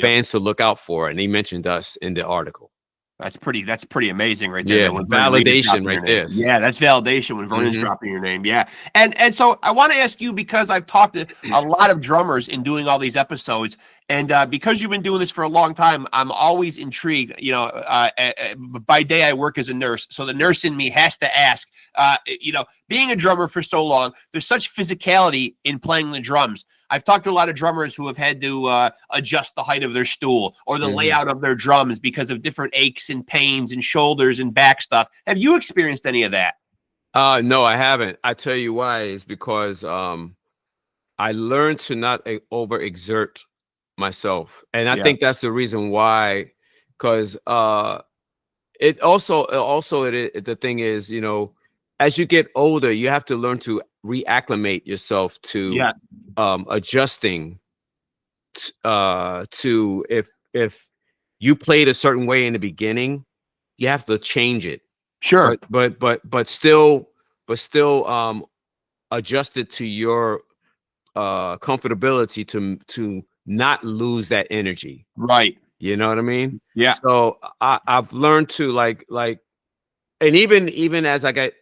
Bands to look out for. And he mentioned us in the article. That's pretty amazing right there. Yeah, validation right there. Yeah, that's validation when Vernon's dropping your name. Yeah. And so I want to ask you, because I've talked to a lot of drummers in doing all these episodes, and because you've been doing this for a long time, I'm always intrigued. You know, by day I work as a nurse, so the nurse in me has to ask, you know, being a drummer for so long, there's such physicality in playing the drums. I've talked to a lot of drummers who have had to adjust the height of their stool or the layout of their drums because of different aches and pains and shoulders and back stuff. Have you experienced any of that? No, I haven't. I tell you why is because I learned to not overexert myself. And I think that's the reason why, because the thing is, you know, as you get older, you have to learn to reacclimate yourself to adjusting to if you played a certain way in the beginning, you have to change it. Sure. But still adjust it to your comfortability to not lose that energy. Right. You know what I mean? Yeah. So I've learned to like, and even as I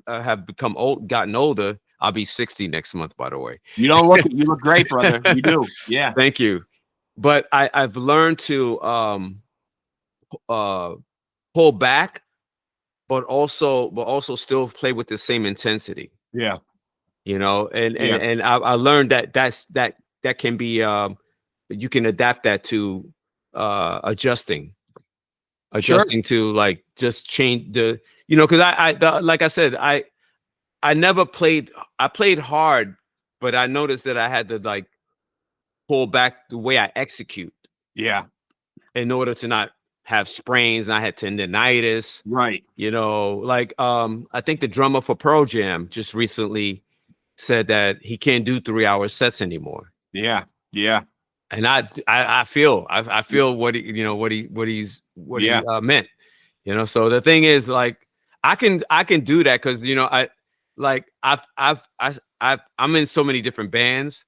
have gotten older. I'll be 60 next month, by the way. You look great, brother. You do. Yeah. Thank you. But I've learned to pull back, but also still play with the same intensity. Yeah. You know, and I learned that can be you can adapt that to adjusting to like just change the, you know, because like I said, I never played. I played hard, but I noticed that I had to like pull back the way I execute. Yeah. In order to not have sprains, and I had tendinitis. Right. You know, like I think the drummer for Pearl Jam just recently said that he can't do 3-hour sets anymore. Yeah. Yeah. And I feel what he, you know, what he meant, you know. So the thing is, like, I can do that because, you know, I'm in so many different bands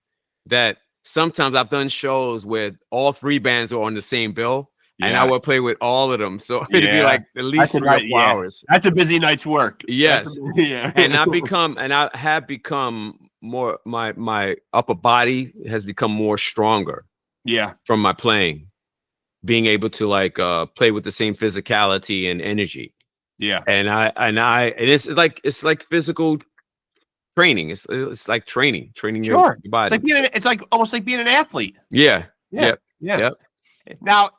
that sometimes I've done shows where all 3 bands are on the same bill, and I would play with all of them. So it'd be like at least 3 or 4 hours. That's a busy night's work. Yes. Yeah. And I have become more, my upper body has become more stronger. Yeah. From my playing, being able to like play with the same physicality and energy. Yeah. And it's like physical training. It's like training your body. It's like almost like being an athlete. Yeah. Yeah. Yeah. Yep. Now,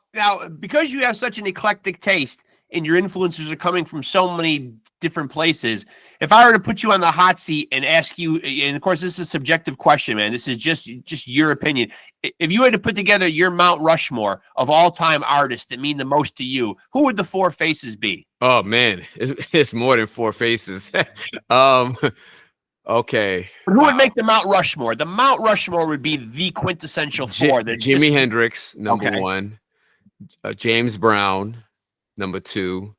because you have such an eclectic taste and your influences are coming from so many different places, if I were to put you on the hot seat and ask you, and of course this is a subjective question, man, this is just your opinion. If you had to put together your Mount Rushmore of all-time artists that mean the most to you, who would the 4 faces be? Oh man, it's more than 4 faces. Okay. But who would make the Mount Rushmore? The Mount Rushmore would be the quintessential 4. Jimi Hendrix, number 1. James Brown, number 2.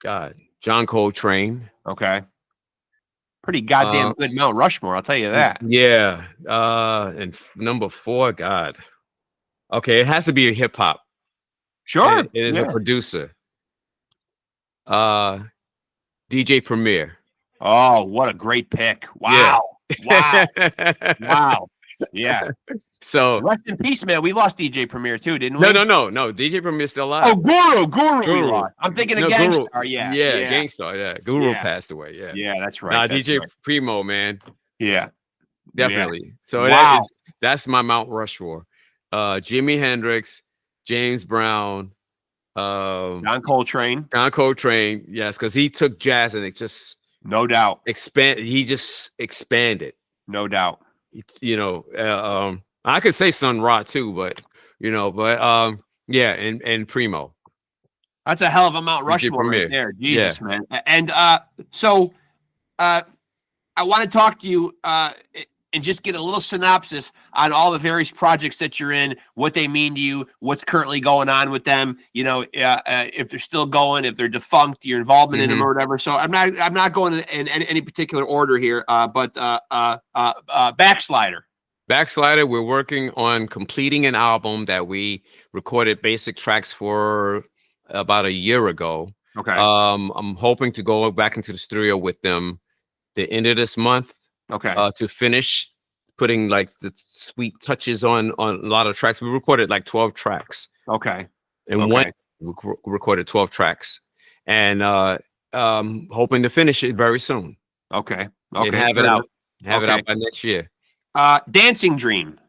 God, John Coltrane. Okay. Pretty goddamn good Mount Rushmore, I'll tell you that. Yeah. And number 4, God. Okay, it has to be a hip hop. Sure. It is a producer. DJ Premier. Oh, what a great pick. Wow. Yeah. Wow. Wow. Yeah. So rest in peace, man. We lost DJ Premier too, didn't we? No. DJ Premier's still alive. Oh, Guru. We lost. I'm thinking of Gangstar. Guru. Yeah, Gangstar. Yeah. Guru passed away. Yeah. Yeah, that's right. Nah, DJ Primo, man. Yeah. Definitely. Yeah. So that's my Mount Rushmore. Jimi Hendrix, James Brown, John Coltrane. Yes, because he took jazz and it just no doubt he just expanded. No doubt. You know, I could say Sun Ra too, but yeah, and Primo. That's a hell of a Mount Rushmore right there. Jesus, man. And so I want to talk to you and just get a little synopsis on all the various projects that you're in, what they mean to you, what's currently going on with them, you know, if they're still going, if they're defunct, your involvement in them or whatever. So I'm not going in any particular order here, but BACHSLIDER. BACHSLIDER, we're working on completing an album that we recorded basic tracks for about a year ago. Okay. I'm hoping to go back into the studio with them the end of this month. Okay. To finish putting like the sweet touches on a lot of tracks. We recorded like 12 tracks. Okay. And we recorded 12 tracks. And hoping to finish it very soon. Okay. And have it out. Have it out by next year. Dancing Dream.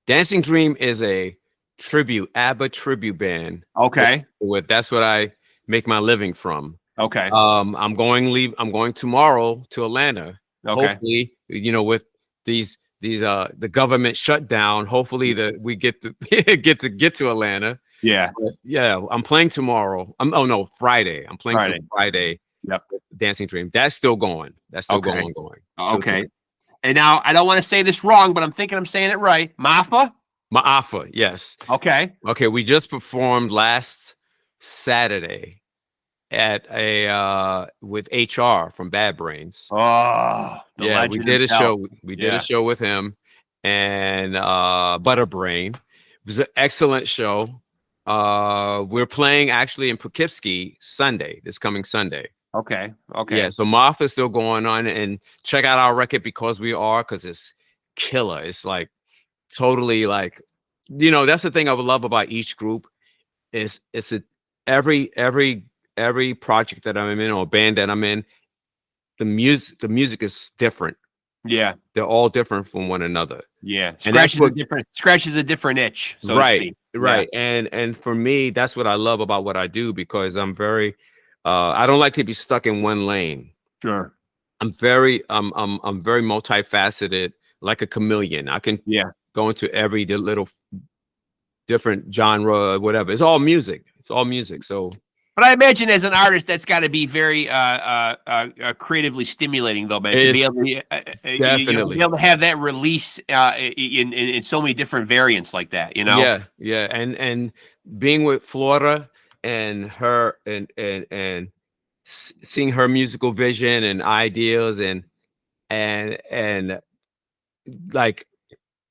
Dancing Dream is a ABBA tribute band. Okay. That's what I make my living from. Okay. I'm going tomorrow to Atlanta. Okay. Hopefully, you know, with these the government shutdown, hopefully we get to get to Atlanta. Yeah. But yeah, I'm playing tomorrow. Friday. I'm playing Friday. Yep. Dancing Dream. That's still going. That's still going. Okay. And now I don't want to say this wrong, but I'm thinking I'm saying it right. MAAFA? MAAFA, yes. Okay. Okay, we just performed last Saturday at a with HR from Bad Brains. Oh, yeah, we did a show. We did a show with him and Butterbrain. It was an excellent show. We're playing actually in Poughkeepsie this coming Sunday. Okay. Yeah, so MAAFA is still going on, and check out our record Because We Are, because it's killer. It's like totally like, you know, that's the thing I would love about each group is every project that I'm in or band that I'm in, the music is different. Yeah, they're all different from one another. Yeah, Scratch is a different itch. So right. Yeah. And for me, that's what I love about what I do, because I'm very I don't like to be stuck in one lane. Sure. I'm very multifaceted, like a chameleon. I can go into every little different genre, whatever. It's all music. It's all music. So, but I imagine as an artist, that's got to be very creatively stimulating, though, man. To be able to definitely be able to have that release in so many different variants like that, you know. Yeah, yeah, and being with Flora and her and seeing her musical vision and ideas and like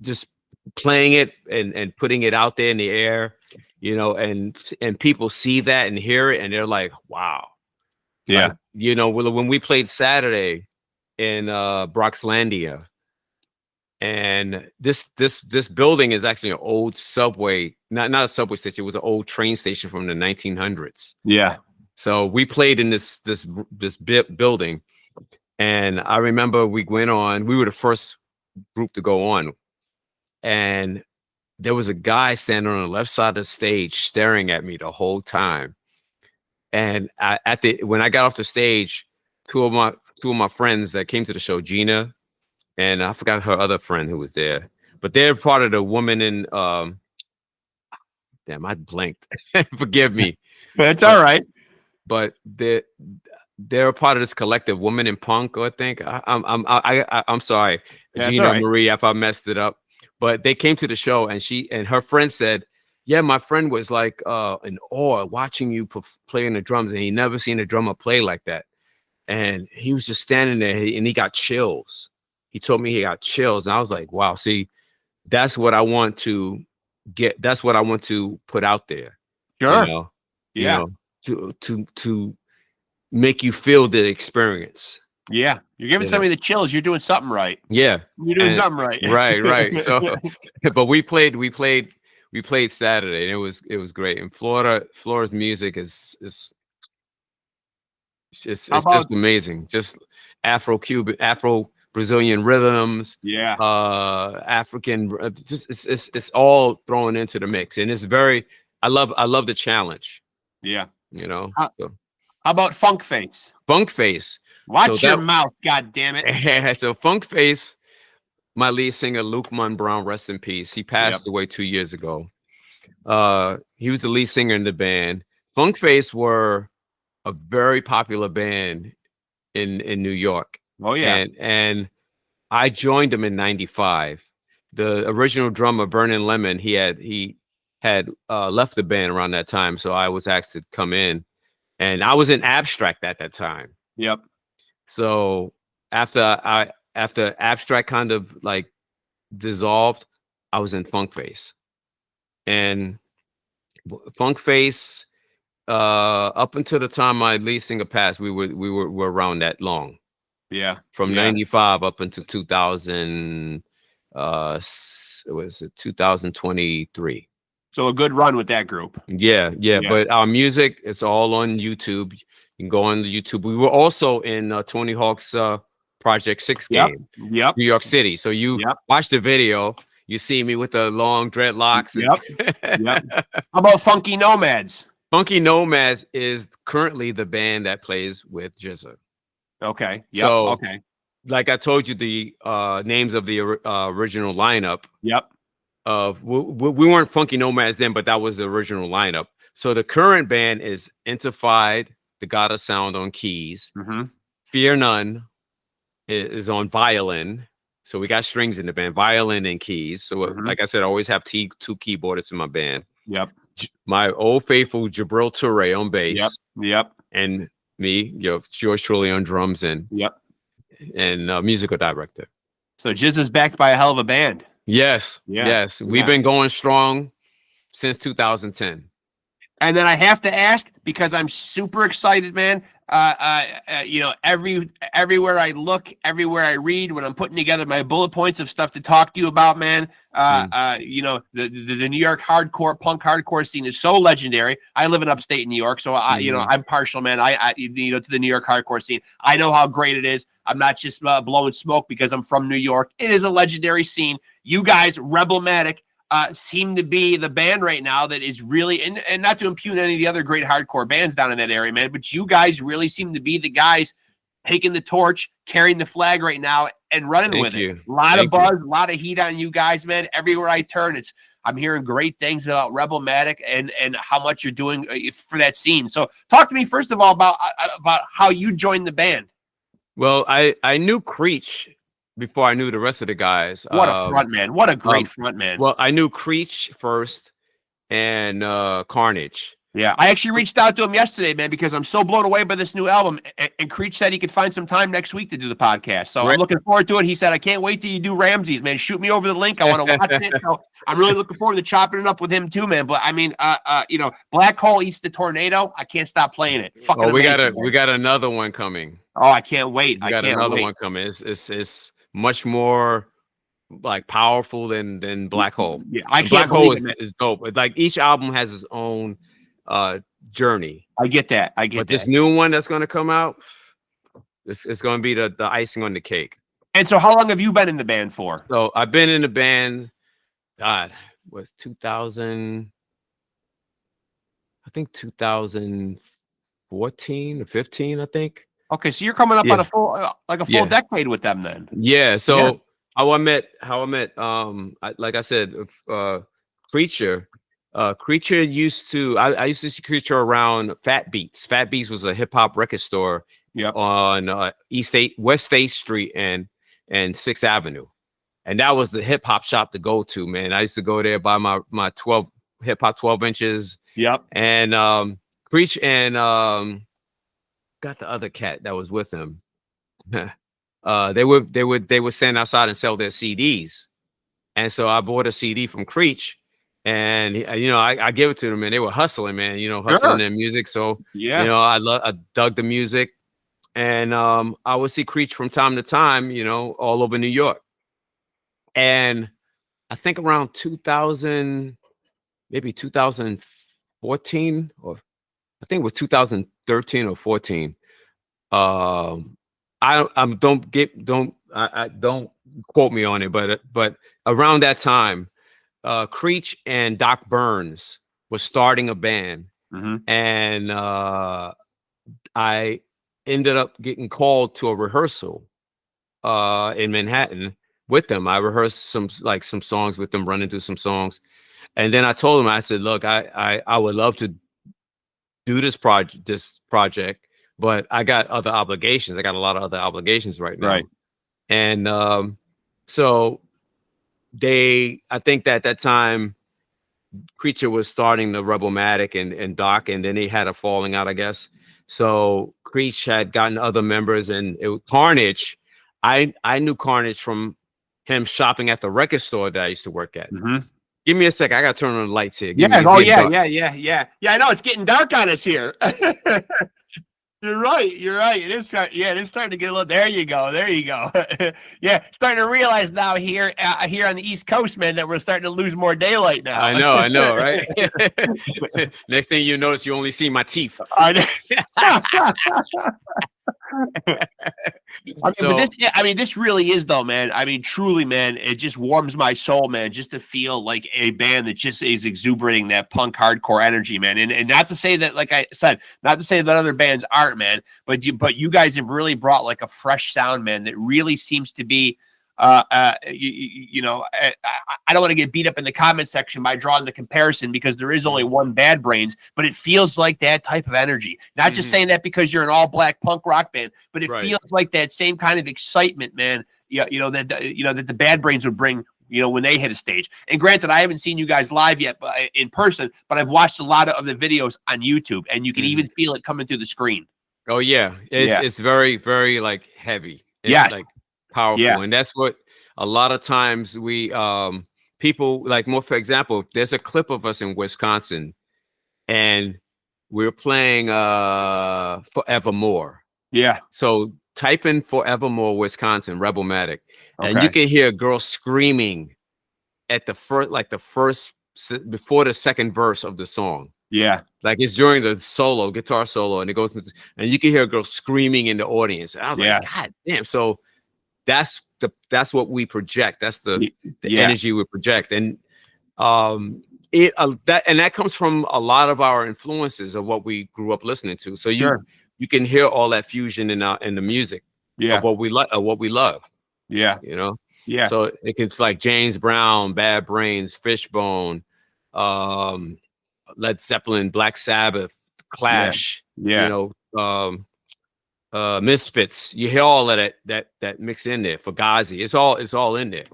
just playing it and putting it out there in the air, you know, and people see that and hear it and they're like, wow. Yeah. Like, you know, when we played Saturday in Broxlandia, and this building is actually an old subway, not a subway station, it was an old train station from the 1900s. Yeah. So we played in this building, and I remember we went on, we were the first group to go on, and there was a guy standing on the left side of the stage staring at me the whole time. And when I got off the stage, two of my friends that came to the show, Gina, and I forgot her other friend who was there, but they're part of the woman in damn, I blanked. Forgive me. That's all right. But they're a part of this collective, Woman in Punk, I think. I'm sorry, Yeah, Gina right. Marie, if I messed it up. But they came to the show, and she and her friend said, yeah, my friend was like in awe watching you playing the drums, and he never seen a drummer play like that. And he was just standing there, and he got chills. He told me he got chills, and I was like, wow, see, that's what I want to get. That's what I want to put out there. Sure. You know, yeah. You know, to make you feel the experience. Yeah. You're giving somebody the chills. You're doing something right. Yeah. You're doing something right. Right. So, but we played Saturday, and it was great. And Florida's music is just amazing. Just Afro-Cuban, Afro-Brazilian rhythms. Yeah. African. It's all thrown into the mix, and it's very. I love the challenge. Yeah. You know. How about FUNKFACE? FUNKFACE. Watch your mouth, God damn it. So FUNKFACE, my lead singer, Luke Munn Brown, rest in peace. He passed away 2 years ago. He was the lead singer in the band. FUNKFACE were a very popular band in New York. Oh yeah. And I joined them in '95. The original drummer, Vernon Lemon, he had left the band around that time. So I was asked to come in, and I was in Abstract at that time. Yep. So after Abstract kind of like dissolved, I was in FUNKFACE. And FUNKFACE, up until the time my lead singer passed, we were around that long. Yeah. From 95 up until 2000, was it 2023. So a good run with that group. Yeah. But our music, it's all on YouTube. You can go on the YouTube. We were also in Tony Hawk's Project 6 game, New York City. So you watch the video, you see me with the long dreadlocks. How about Funky Nomads? Funky Nomads is currently the band that plays with GZA. Okay. So, like I told you, the names of the original lineup. We weren't Funky Nomads then, but that was the original lineup. So the current band is Interfied, the God of Sound on keys. Fear None is on violin. So we got strings in the band, violin and keys. So like I said, I always have two keyboardists in my band. My old faithful Jabril Touré on bass. And me, George Truly on drums and musical director. So GZA's backed by a hell of a band. Yes. We've been going strong since 2010. And then I have to ask, because I'm super excited, man. You know, everywhere I look, everywhere I read, when I'm putting together my bullet points of stuff to talk to you about, man. You know, the New York punk hardcore scene is so legendary. I live in upstate New York, so you know, I'm partial, man. You know, to the New York hardcore scene. I know how great it is. I'm not just blowing smoke because I'm from New York. It is a legendary scene. You guys, REBELMATIC, seem to be the band right now that is really, and not to impugn any of the other great hardcore bands down in that area, man, but you guys really seem to be the guys taking the torch, carrying the flag right now, and running with it. A lot of buzz, a lot of heat on you guys, man. Everywhere I turn, I'm hearing great things about REBELMATIC and how much you're doing for that scene. So talk to me first of all about how you joined the band. Well, I knew Creech before I knew the rest of the guys. What a front man! What a great front man! Well, I knew Creech first and Carnage. Yeah, I actually reached out to him yesterday, man, because I'm so blown away by this new album. And Creech said he could find some time next week to do the podcast. So I'm looking forward to it. He said, I can't wait till you do RAMSEY's, man. Shoot me over the link. I want to watch it. So I'm really looking forward to chopping it up with him too, man. But I mean, you know, Black Hole Eats the Tornado. I can't stop playing it. Fucking amazing, we got another one coming. Oh, I can't wait. We got another one coming. It's much more like powerful than Black Hole. Yeah, I can't. Black Hole is dope. Like each album has its own journey. I get that. But this new one that's going to come out, it's going to be the icing on the cake. And so how long have you been in the band for? So I've been in the band, God, was 2000, I think 2014 or 15, I think. Okay, so you're coming up on a full decade with them then. Yeah, so how I met like I said, Creature. Creature used to I used to see Creature around Fat Beats. Fat Beats was a hip hop record store on West 8th Street and 6th Avenue. And that was the hip hop shop to go to, man. I used to go there, buy my 12 hip hop 12 inches. Yep. And Creech and got the other cat that was with him. They would stand outside and sell their CDs. And so I bought a CD from Creech. And you know, I give it to them, and they were hustling, man. You know, hustling their music. So you know, I dug the music, and I would see Creech from time to time, you know, all over New York. And I think around 2000, maybe 2014, or I think it was 2013 or 14. Don't quote me on it, but around that time. Creech and Doc Burns was starting a band, and I ended up getting called to a rehearsal in Manhattan with them. I rehearsed some songs with them, running through some songs, and then I told them, I said, "Look, I would love to do this project, but I got other obligations. I got a lot of other obligations right now." Right, and so. I think that at that time, Creature was starting the REBELMATIC and Doc, and then they had a falling out, I guess. So Creech had gotten other members, and Carnage. I knew Carnage from him shopping at the record store that I used to work at. Give me a sec. I got to turn on the lights here. Yeah. Yeah. I know it's getting dark on us here. You're right. It is. Yeah, it is starting to get a little. There you go. Yeah, starting to realize now here on the East Coast, man, that we're starting to lose more daylight now. I know, right? Next thing you notice, you only see my teeth. I mean, this really is though, man. I mean, truly, man, it just warms my soul, man, just to feel like a band that just is exuberating that punk hardcore energy, man. And not to say that, like I said, not to say that other bands aren't, man, but you guys have really brought like a fresh sound, man, that really seems to be you know, I don't want to get beat up in the comment section by drawing the comparison because there is only one Bad Brains, but it feels like that type of energy. Not just saying that because you're an all-black punk rock band, but it feels like that same kind of excitement, man. That the Bad Brains would bring, you know, when they hit a stage. And granted, I haven't seen you guys live yet, but in person, but I've watched a lot of the videos on YouTube, and you can even feel it coming through the screen. Oh yeah, it's very, very like heavy. It's like powerful, and that's what a lot of times we people like. More for example, there's a clip of us in Wisconsin, and we're playing Forevermore. Yeah. So type in Forevermore, Wisconsin, REBELMATIC, and you can hear a girl screaming at the first before the second verse of the song. Yeah, like it's during the solo, guitar solo, and it goes into, and you can hear a girl screaming in the audience. And I was like, God damn! So that's what we project. That's the energy we project, and that comes from a lot of our influences of what we grew up listening to. So you can hear all that fusion in the music of what we like, of what we love. Yeah, you know. Yeah. So it's like James Brown, Bad Brains, Fishbone, Led Zeppelin, Black Sabbath, Clash, Yeah. you know, Misfits. You hear all of that mix in there. Fugazi. It's all in there.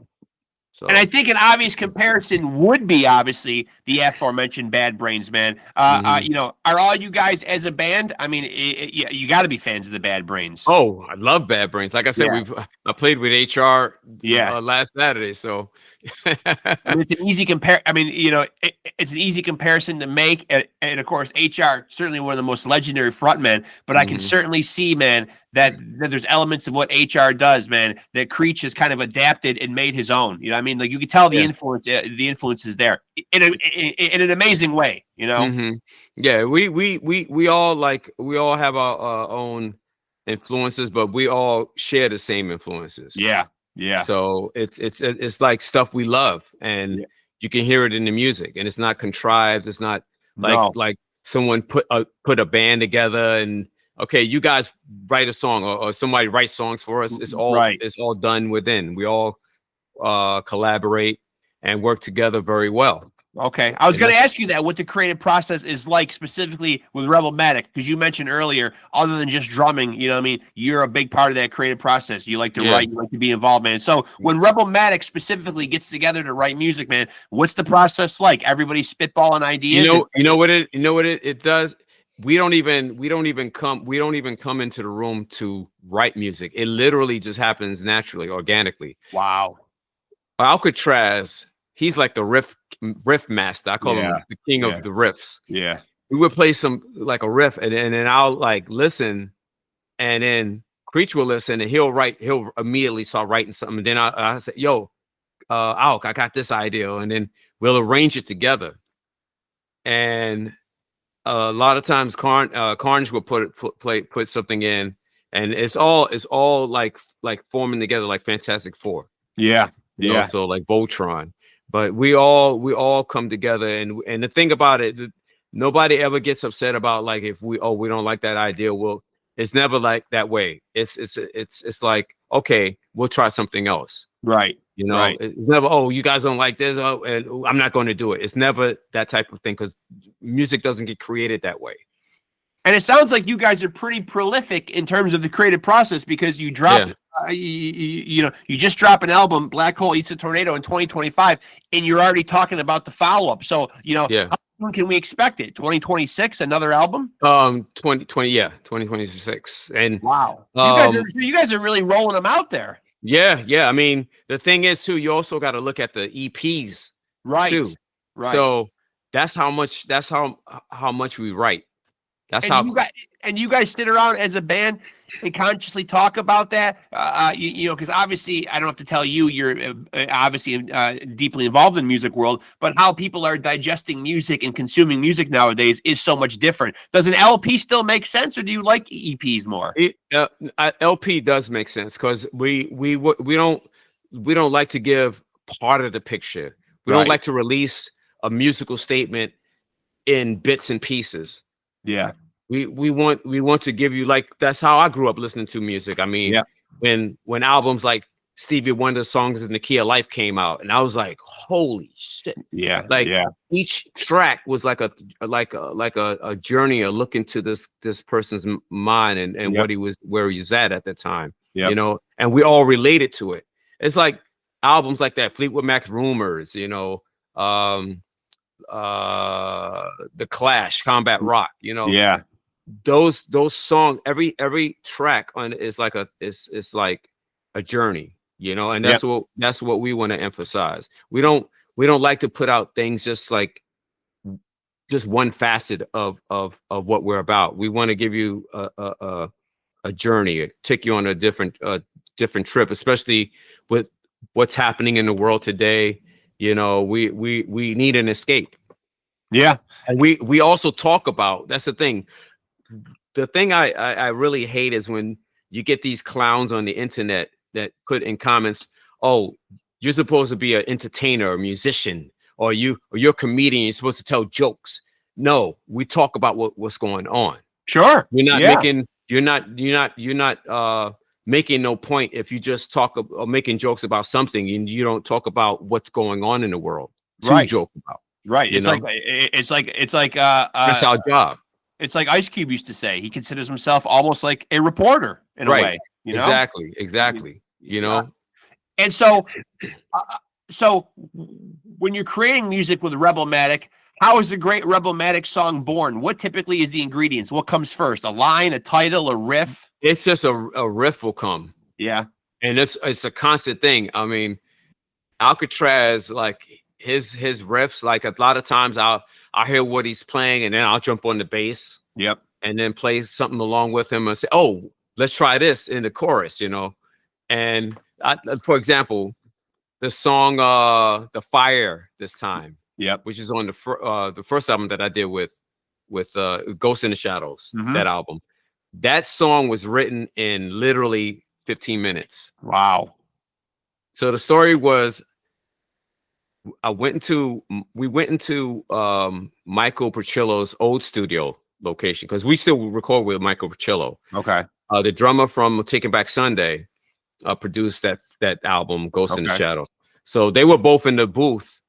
So, and I think an obvious comparison would be obviously the aforementioned Bad Brains, man. You know, are all you guys as a band? I mean, you got to be fans of the Bad Brains. Oh, I love Bad Brains. Like I said, I played with HR last Saturday, so I mean, it's an easy compare. I mean, you know, it's an easy comparison to make, and of course, HR certainly one of the most legendary frontmen. But I can certainly see, man, that there's elements of what HR does, man, that Creech has kind of adapted and made his own. You know what I mean? Like you can tell the influence is there in an amazing way, you know? Yeah, we all have our own influences, but we all share the same influences. Yeah. So it's like stuff we love, and you can hear it in the music, and it's not contrived. It's not like someone put a band together and okay, you guys write a song or somebody writes songs for us. It's all done within. We all collaborate and work together very well. Okay. I was going to ask you that, what the creative process is like specifically with Rebelmatic, because you mentioned earlier, other than just drumming, you know what I mean? You're a big part of that creative process. You like to write, you like to be involved, man. So when Rebelmatic specifically gets together to write music, man, what's the process like? Everybody spitballing ideas? You know what it does? We don't even come into the room to write music. It literally just happens naturally, organically. Wow. Alcatraz, he's like the riff master. I call him the king of the riffs. Yeah. We would play some like a riff, and then I'll like listen, and then Creech will listen, and he'll immediately start writing something. And then I say, yo, Alc, I got this idea, and then we'll arrange it together. And a lot of times Carnage will put something in, and it's all like forming together like Fantastic Four. Yeah. You know, so like Voltron. But we all come together, and the thing about it, nobody ever gets upset about like if we don't like that idea. Well, it's never like that way. It's like, okay, we'll try something else. Right. You know, it's never, you guys don't like this, and I'm not going to do it. It's never that type of thing, because music doesn't get created that way. And it sounds like you guys are pretty prolific in terms of the creative process, because you dropped, you just dropped an album, Black Hole Eats a Tornado, in 2025, and you're already talking about the follow-up. So, you know, how soon can we expect it? 2026, another album? 2026. And wow, you guys are really rolling them out there. Yeah. I mean, the thing is too, you also got to look at the EPs, too. Right. So that's how much we write. That's you guys sit around as a band and consciously talk about that. You know, because obviously I don't have to tell you, you're obviously deeply involved in the music world, but how people are digesting music and consuming music nowadays is so much different. Does an LP still make sense, or do you like EPs more? LP does make sense, because we don't like to give part of the picture. We don't like to release a musical statement in bits and pieces. Yeah. We want to give you, like, that's how I grew up listening to music. I mean, when albums like Stevie Wonder's Songs in the Key of Life came out, and I was like, holy shit. Yeah. Like each track was like a journey, a look into this person's mind and where he was at the time. You know, and we all related to it. It's like albums like that, Fleetwood Mac's Rumors, you know, The Clash, Combat Rock, you know. Those songs, every track on is like it's like a journey, you know, and that's what we want to emphasize. We don't like to put out things just like just one facet of what we're about. We want to give you a journey, take you on a different trip, especially with what's happening in the world today. You know, we need an escape. Yeah. And we also talk about, that's the thing. The thing I really hate is when you get these clowns on the internet that put in comments, oh, you're supposed to be an entertainer or musician, or you're a comedian, you're supposed to tell jokes. No, we talk about what's going on. Sure. You're not making, you're not making no point if you just talk or making jokes about something and you don't talk about what's going on in the world to joke about. Right. You It's know? like That's our job. It's like Ice Cube used to say. He considers himself almost like a reporter in a way. You know? Exactly. You know. And so, so when you're creating music with Rebelmatic, how is a great Rebelmatic song born? What typically is the ingredients? What comes first? A line, a title, a riff? It's just a riff will come. Yeah. And it's a constant thing. I mean, Alcatraz, like his riffs, like a lot of times I'll hear what he's playing and then I'll jump on the bass. Yep. And then play something along with him and say, oh, let's try this in the chorus, you know. And for example, the song The Fire this time. Yep. Which is on the first album that I did with Ghost in the Shadows, that album. That song was written in literally 15 minutes. Wow. So the story was we went into Michael Porcillo's old studio location because we still record with Michael Porcillo. Okay. The drummer from Taking Back Sunday produced that album, Ghost in the Shadows. So they were both in the booth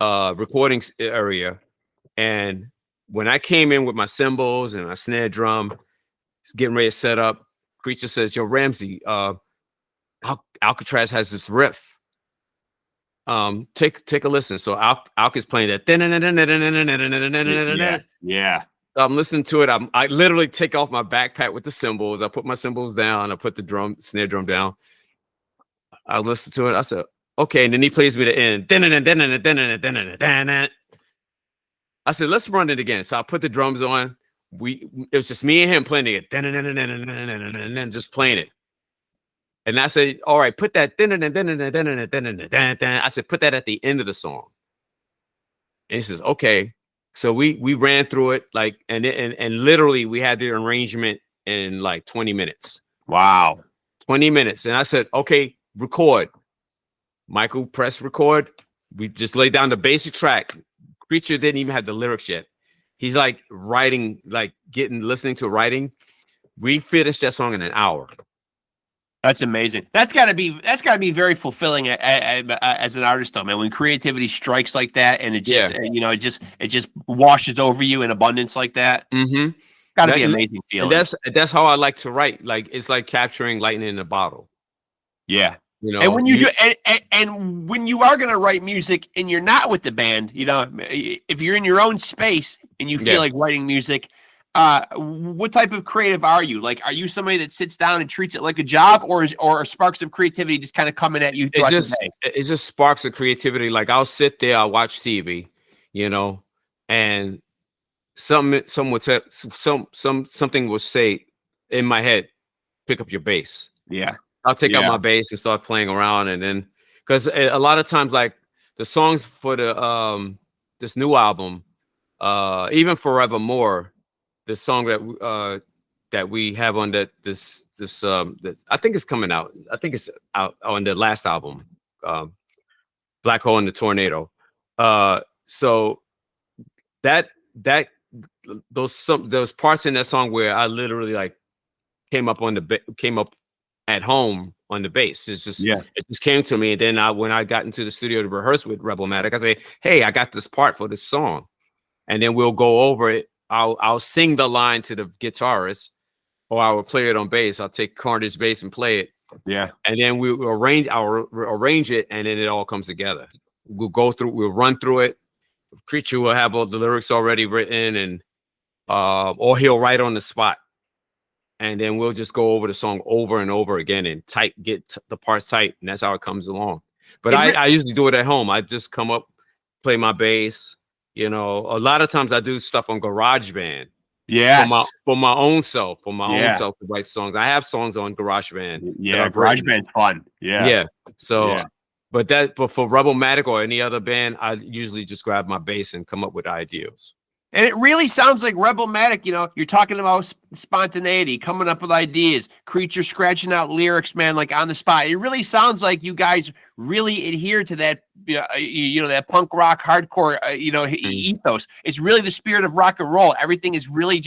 recording area, and when I came in with my cymbals and my snare drum, getting ready to set up, Creature says, "Yo, Ramsey, Alcatraz has this riff. Take a listen." So Alc is playing that. Yeah. So I'm listening to it. I literally take off my backpack with the cymbals. I put my cymbals down. I put the snare drum down. I listen to it. I said, okay. And then he plays me the end. I said, let's run it again. So I put the drums on. It was just me and him playing it. And just playing it. And I said, all right, put that. I said, put that at the end of the song. And he says, okay. So we ran through it like, and literally we had the arrangement in like 20 minutes. Wow. 20 minutes. And I said, okay, record. Michael pressed record. We just laid down the basic track. Creature didn't even have the lyrics yet. He's like writing, like listening to writing. We finished that song in an hour. That's amazing. That's gotta be very fulfilling as an artist, though, man. When creativity strikes like that, and it just, it just washes over you in abundance like that. Mm-hmm. Gotta be an amazing feeling. And that's how I like to write. Like it's like capturing lightning in a bottle. Yeah. You know, and when you do, and when you are gonna write music and you're not with the band, you know, if you're in your own space and you feel like writing music, what type of creative are you? Like, are you somebody that sits down and treats it like a job, or are sparks of creativity just kind of coming at you throughout the day? It's just sparks of creativity. Like I'll sit there, I'll watch TV, you know, and something would say, something will say in my head, pick up your bass. Yeah. I'll take out my bass and start playing around, and then because a lot of times, like the songs for the this new album, even Forevermore, the song that we have on this I think it's coming out. I think it's out on the last album, Black Hole in the Tornado. So those parts in that song where I literally like came up at home on the bass. It just came to me. And then when I got into the studio to rehearse with Rebelmatic, I say, hey, I got this part for this song. And then we'll go over it. I'll sing the line to the guitarist, or I will play it on bass. I'll take Carnage bass and play it. Yeah. And then I'll arrange it, and then it all comes together. We'll run through it. Creature will have all the lyrics already written, and or he'll write on the spot. And then we'll just go over the song over and over again and get the parts tight, and that's how it comes along. But I usually do it at home. I just come up, play my bass. You know, a lot of times I do stuff on GarageBand. Yes. For my own self, to write songs. I have songs on GarageBand. Yeah, GarageBand's fun. Yeah. Yeah. So, but for Rebelmatic or any other band, I usually just grab my bass and come up with ideas. And it really sounds like Rebelmatic, you know, you're talking about spontaneity, coming up with ideas, Creature scratching out lyrics, man, like on the spot. It really sounds like you guys really adhere to that, that punk rock, hardcore, ethos. It's really the spirit of rock and roll. Everything is really a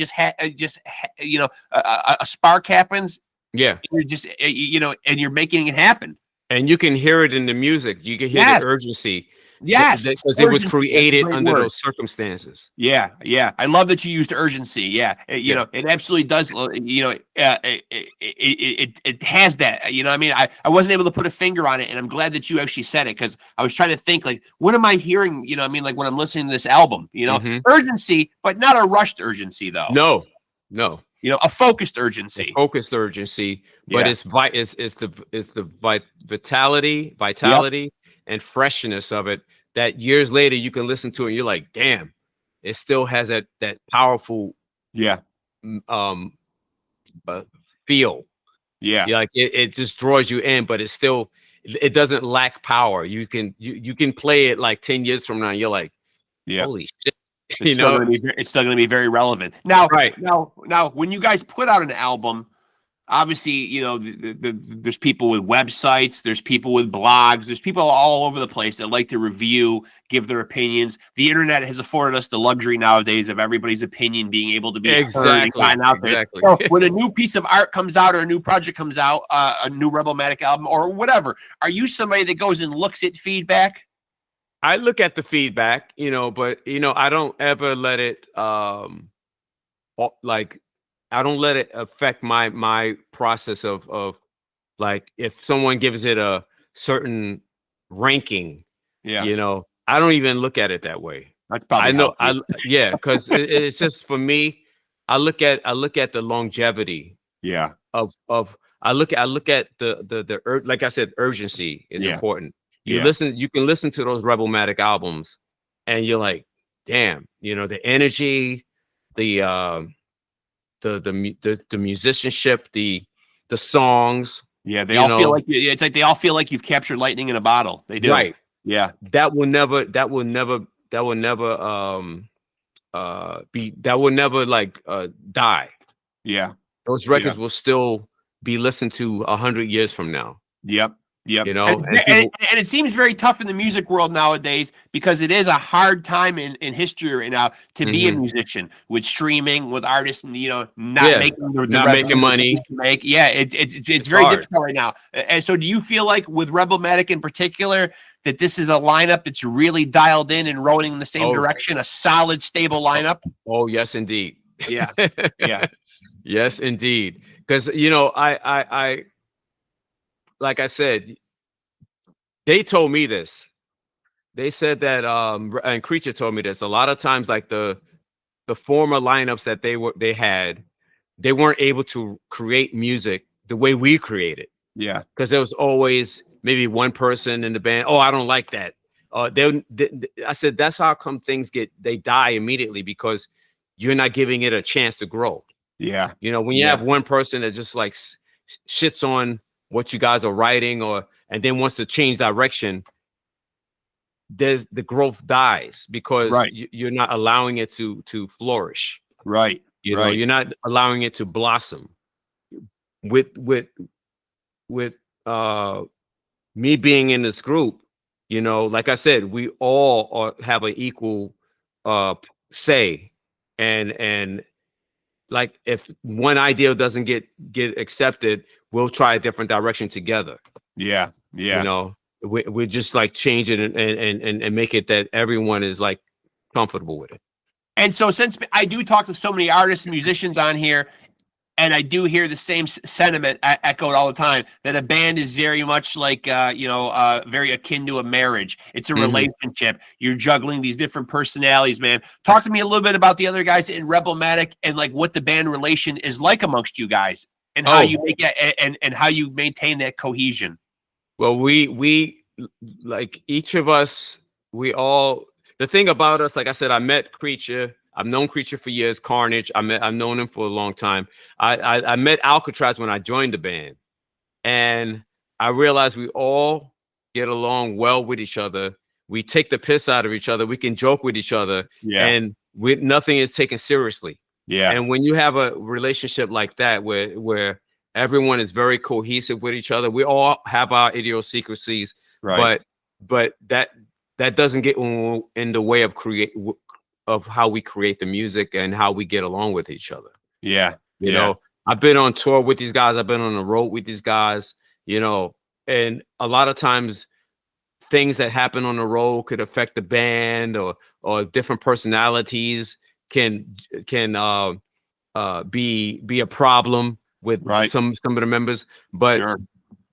spark happens Yeah. You're just, you know, and you're making it happen. And you can hear it in the music. You can hear the urgency. Yes, because it was created under those circumstances. Yeah, yeah. I love that you used urgency. Yeah, you know, it absolutely does. You know, it has that. You know, I mean, I wasn't able to put a finger on it, and I'm glad that you actually said it, because I was trying to think, like, what am I hearing? You know, I mean, like when I'm listening to this album, you know, urgency, but not a rushed urgency, though. No, no. You know, a focused urgency. Focused urgency, but it's the vitality and freshness of it that years later you can listen to it and you're like, damn, it still has that powerful feel. Yeah, like it just draws you in, but it doesn't lack power. You can play it like 10 years from now and you're like, holy shit. It's still going to be very relevant. Now, now, when you guys put out an album, obviously, you know, there's people with websites, there's people with blogs, there's people all over the place that like to review, give their opinions. The internet has afforded us the luxury nowadays of everybody's opinion being able to be heard and out there. So when a new piece of art comes out or a new project comes out, a new Rebelmatic album or whatever, are you somebody that goes and looks at feedback? I look at the feedback, you know, but you know, I don't ever let it like I don't let it affect my process of like if someone gives it a certain ranking, you know, I don't even look at it that way. That's probably because it's just for me, I look at the longevity. Of I look at the like I said, urgency is important. You can listen to those Rebelmatic albums and you're like, damn, you know, the energy, the musicianship, the songs. Yeah, they all feel like it's like they all feel like you've captured lightning in a bottle. They do. Right. Yeah. That will never like die. Yeah. Those records will still be listened to 100 years from now. Yep. Yep. You know, and it seems very tough in the music world nowadays because it is a hard time in history right now to be a musician with streaming, with artists, you know, not making money. It's very difficult right now. And so, do you feel like with Rebelmatic in particular that this is a lineup that's really dialed in and rolling in the same direction, a solid, stable lineup? Oh, yes, indeed. Yeah. Yeah. Yes, indeed. Because you know, I like I said, they told me this. They said that, and Creature told me this. A lot of times, like the former lineups that they had, they weren't able to create music the way we create it. Yeah, because there was always maybe one person in the band. Oh, I don't like that. I said that's how come things they die immediately because you're not giving it a chance to grow. Yeah, you know, when you have one person that just like shits on what you guys are writing and then wants to change direction, the growth dies because you're not allowing it to flourish. Right. You know, you're not allowing it to blossom. With me being in this group, you know, like I said, we all have an equal say, and like if one idea doesn't get accepted, we'll try a different direction together. Yeah. You know, we just like change it and make it that everyone is like comfortable with it. And so since I do talk to so many artists and musicians on here, and I do hear the same sentiment echoed all the time, that a band is very much like, very akin to a marriage. It's a relationship. You're juggling these different personalities, man. Talk to me a little bit about the other guys in Rebelmatic and like what the band relation is like amongst you guys and how you make it and how you maintain that cohesion. Well, we like each of us, we all, the thing about us, like I said, I met Creature. I've known Creature for years. Carnage, I've known him for a long time. I met Alcatraz when I joined the band, and I realized we all get along well with each other. We take the piss out of each other. We can joke with each other, and nothing is taken seriously. Yeah. And when you have a relationship like that, where everyone is very cohesive with each other, we all have our idiosyncrasies, right? But that doesn't get in the way of how we create the music and how we get along with each other. Yeah. You know, I've been on tour with these guys. I've been on the road with these guys, you know, and a lot of times things that happen on the road could affect the band, or different personalities can be a problem with some of the members. But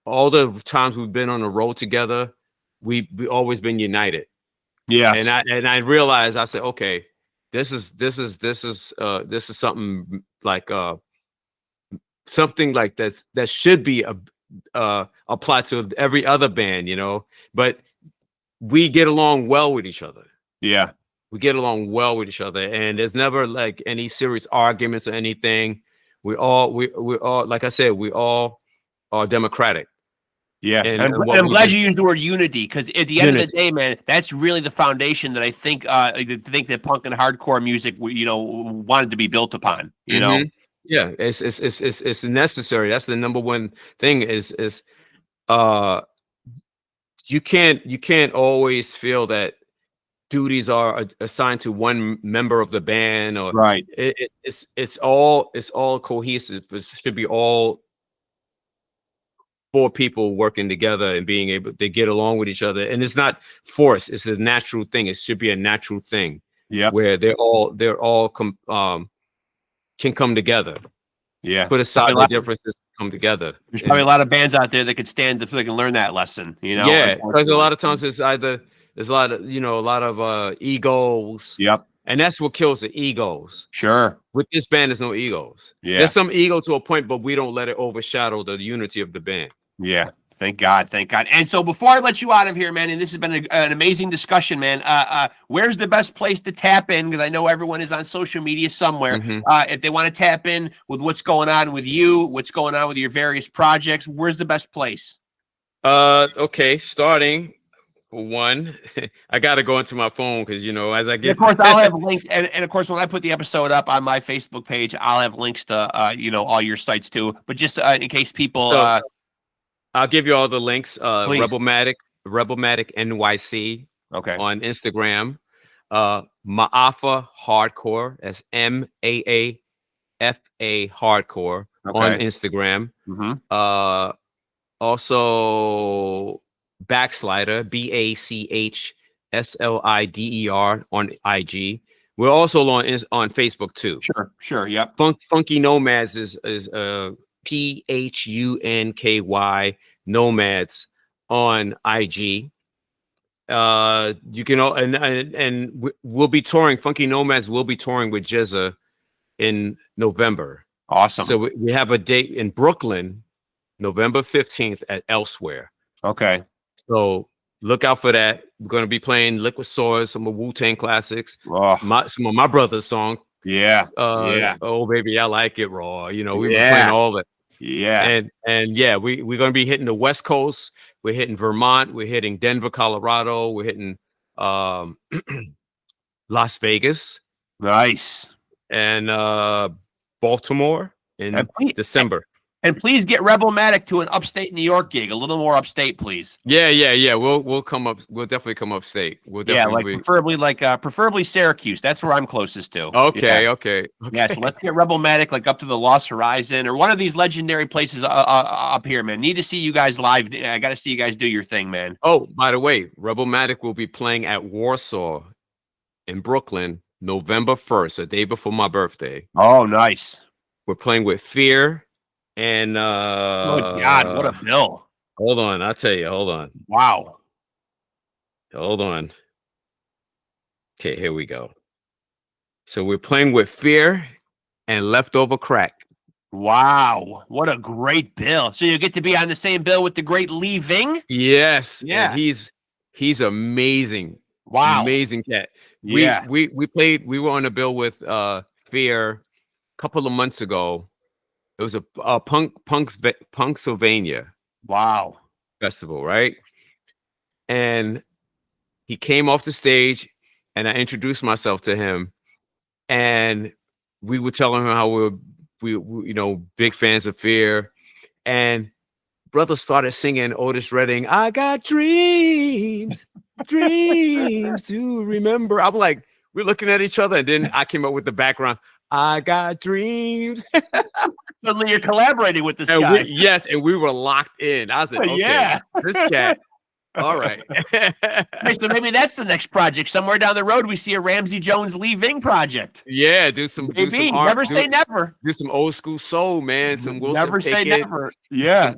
all the times we've been on the road together, we always been united. Yes. And I realized, I said, okay, this is something like something like that should be applied to every other band, you know. But we get along well with each other. Yeah, we get along well with each other, and there's never like any serious arguments or anything. We all like I said, we all are democratic. Yeah, and I'm glad you used the word unity, because at the end of the day, man, that's really the foundation that I think that punk and hardcore music, you know, wanted to be built upon. You know, yeah, it's necessary. That's the number one thing. Is you can't always feel that duties are assigned to one member of the band, or it's all cohesive. It should be all 4 people working together and being able to get along with each other, and it's not forced. It's a natural thing. It should be a natural thing. Yeah, where they're all can come together. Yeah, put aside the differences, come together. There's probably a lot of bands out there that could stand to can learn that lesson. You know, yeah, because a lot of times there's a lot of egos. Yep. And that's what kills the egos. Sure. With this band, there's no egos. Yeah. There's some ego to a point, but we don't let it overshadow the unity of the band. Yeah. Thank God. Thank God. And so before I let you out of here, man, and this has been an amazing discussion, man, where's the best place to tap in? Because I know everyone is on social media somewhere. If they want to tap in with what's going on with you, what's going on with your various projects, where's the best place? Okay, starting for one, I got to go into my phone because, you know, as I get... Of course, I'll have links. And of course, when I put the episode up on my Facebook page, I'll have links to, you know, all your sites too. But just in case people... I'll give you all the links. REBELMATIC NYC. Okay. On Instagram. MAAFA Hardcore. That's MAAFA Hardcore on Instagram. Also BACHSLIDER, BACHSLIDER on IG. We're also on Facebook too. Sure. Yep. Funky Nomads is PHUNKY Nomads on IG. You can and we'll be touring. Funky Nomads will be touring with GZA in November. Awesome. So we have a date in Brooklyn, November 15th at Elsewhere. Okay. So look out for that. We're going to be playing Liquid Swords, some of Wu-Tang classics, some of my brother's songs. Yeah. Oh baby, I like it raw. You know, we were playing all that. Yeah. And yeah, we're going to be hitting the West Coast. We're hitting Vermont. We're hitting Denver, Colorado. We're hitting Las Vegas. Nice. And Baltimore in December. And please get REBELMATIC to an upstate New York gig, a little more upstate, please. Yeah. We'll come up. We'll definitely come upstate. Preferably Syracuse. That's where I'm closest to. Okay. Yeah, so let's get REBELMATIC like up to the Lost Horizon or one of these legendary places up here, man. Need to see you guys live. I got to see you guys do your thing, man. Oh, by the way, REBELMATIC will be playing at Warsaw in Brooklyn, November 1st, a day before my birthday. Oh, nice. We're playing with Fear. And oh God, what a bill. Hold on, I'll tell you. Hold on. Wow. Hold on. Okay, here we go. So we're playing with Fear and Leftover Crack. Wow, what a great bill. So you get to be on the same bill with the great Lee Ving? Yes. Yeah. And he's amazing. Wow. Amazing cat. Yeah. We were on a bill with Fear a couple of months ago. It was a Punksylvania festival, right? And he came off the stage, and I introduced myself to him, and we were telling him how we you know, big fans of Fear, and brother started singing Otis Redding, "I got dreams, dreams to remember." I'm like, we're looking at each other, and then I came up with the background. I got dreams. Suddenly you're collaborating with this And guy. yes, and we were locked in. I was like, okay, Yeah. this cat. All right. Hey, so maybe that's the next project. Somewhere down the road, we see a Ramsey Jones Lee Ving project. Yeah, do some Maybe. art, Never say never. do some old school soul, man. Some Wilson Never say Pickett, never. Yeah.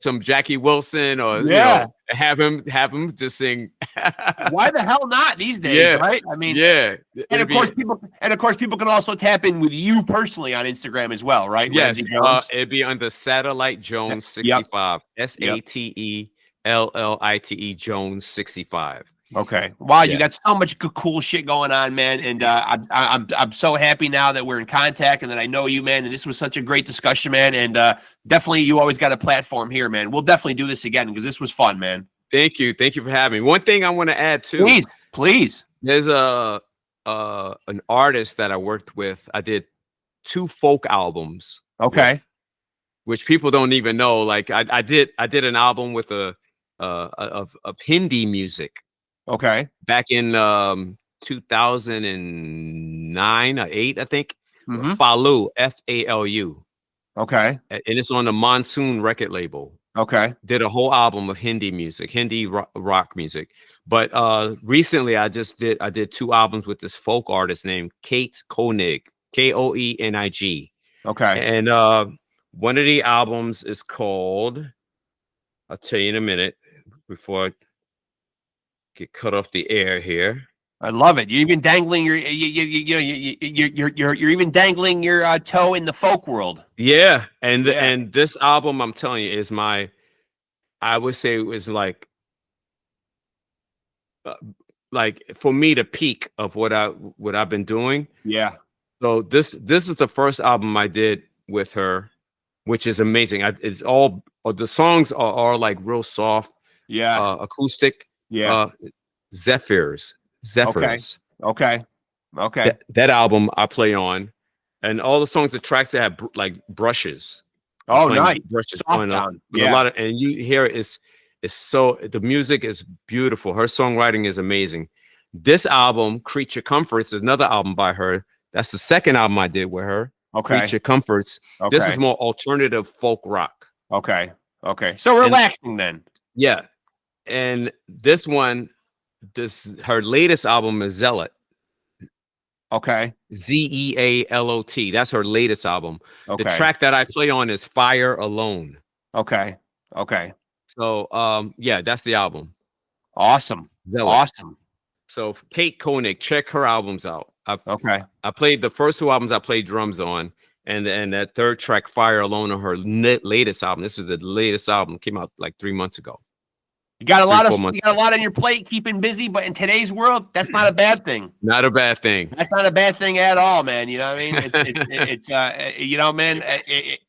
some Jackie Wilson, or Yeah. have him just sing. Why the hell not these days, Yeah. right? I mean, Yeah. and of course people can also tap in with you personally on Instagram as well, right? Yes, Ramsey Jones. it'd be under Satellite Jones 65. SATELLITE Jones 65. Okay. Wow, you Yeah. got so much good, cool shit going on, man. And I'm so happy now that we're in contact and that I know you, man. And this was such a great discussion, man. And definitely, you always got a platform here, man. We'll definitely do this again because this was fun, man. Thank you for having me. One thing I want to add too. Please. There's an artist that I worked with. I did 2 folk albums. Okay. Which people don't even know. Like I did an album with of Hindi music. Okay. Back in 2009 or 8, I think. Mm-hmm. Falu, FALU. Okay. And it's on the Monsoon record label. Okay. Did a whole album of Hindi music, Hindi rock music. But recently I did 2 albums with this folk artist named Kate Koenig, Koenig. Okay. And one of the albums is called, I'll tell you in a minute before I get cut off the air here. I love it. You're even dangling you're even dangling your toe in the folk world. Yeah, and this album, I'm telling you, is I would say it was like for me the peak of what I've been doing. Yeah. So this is the first album I did with her, which is amazing. It's all the songs are like real soft, acoustic, Zephyrs. Okay. That album I play on, and all the songs, the tracks that have like brushes. Oh, nice. Brushes going on. A lot of, and you hear it's so, the music is beautiful. Her songwriting is amazing. This album, Creature Comforts, is another album by her. That's the second album I did with her. Okay. Creature Comforts. Okay. This is more alternative folk rock. Okay. So relaxing then. Yeah. And this one, her latest album is Zealot. Okay. ZEALOT. That's her latest album. Okay. The track that I play on is Fire Alone. Okay. So yeah, that's the album. Awesome. Zealot. Awesome. So Kate Koenig, check her albums out. I played the first 2 albums I played drums on, and that third track, Fire Alone, on her latest album. This is the latest album, came out like 3 months ago. You got a lot on your plate, keeping busy, but in today's world, that's not a bad thing. Not a bad thing. That's not a bad thing at all, man. You know what I mean? It's man,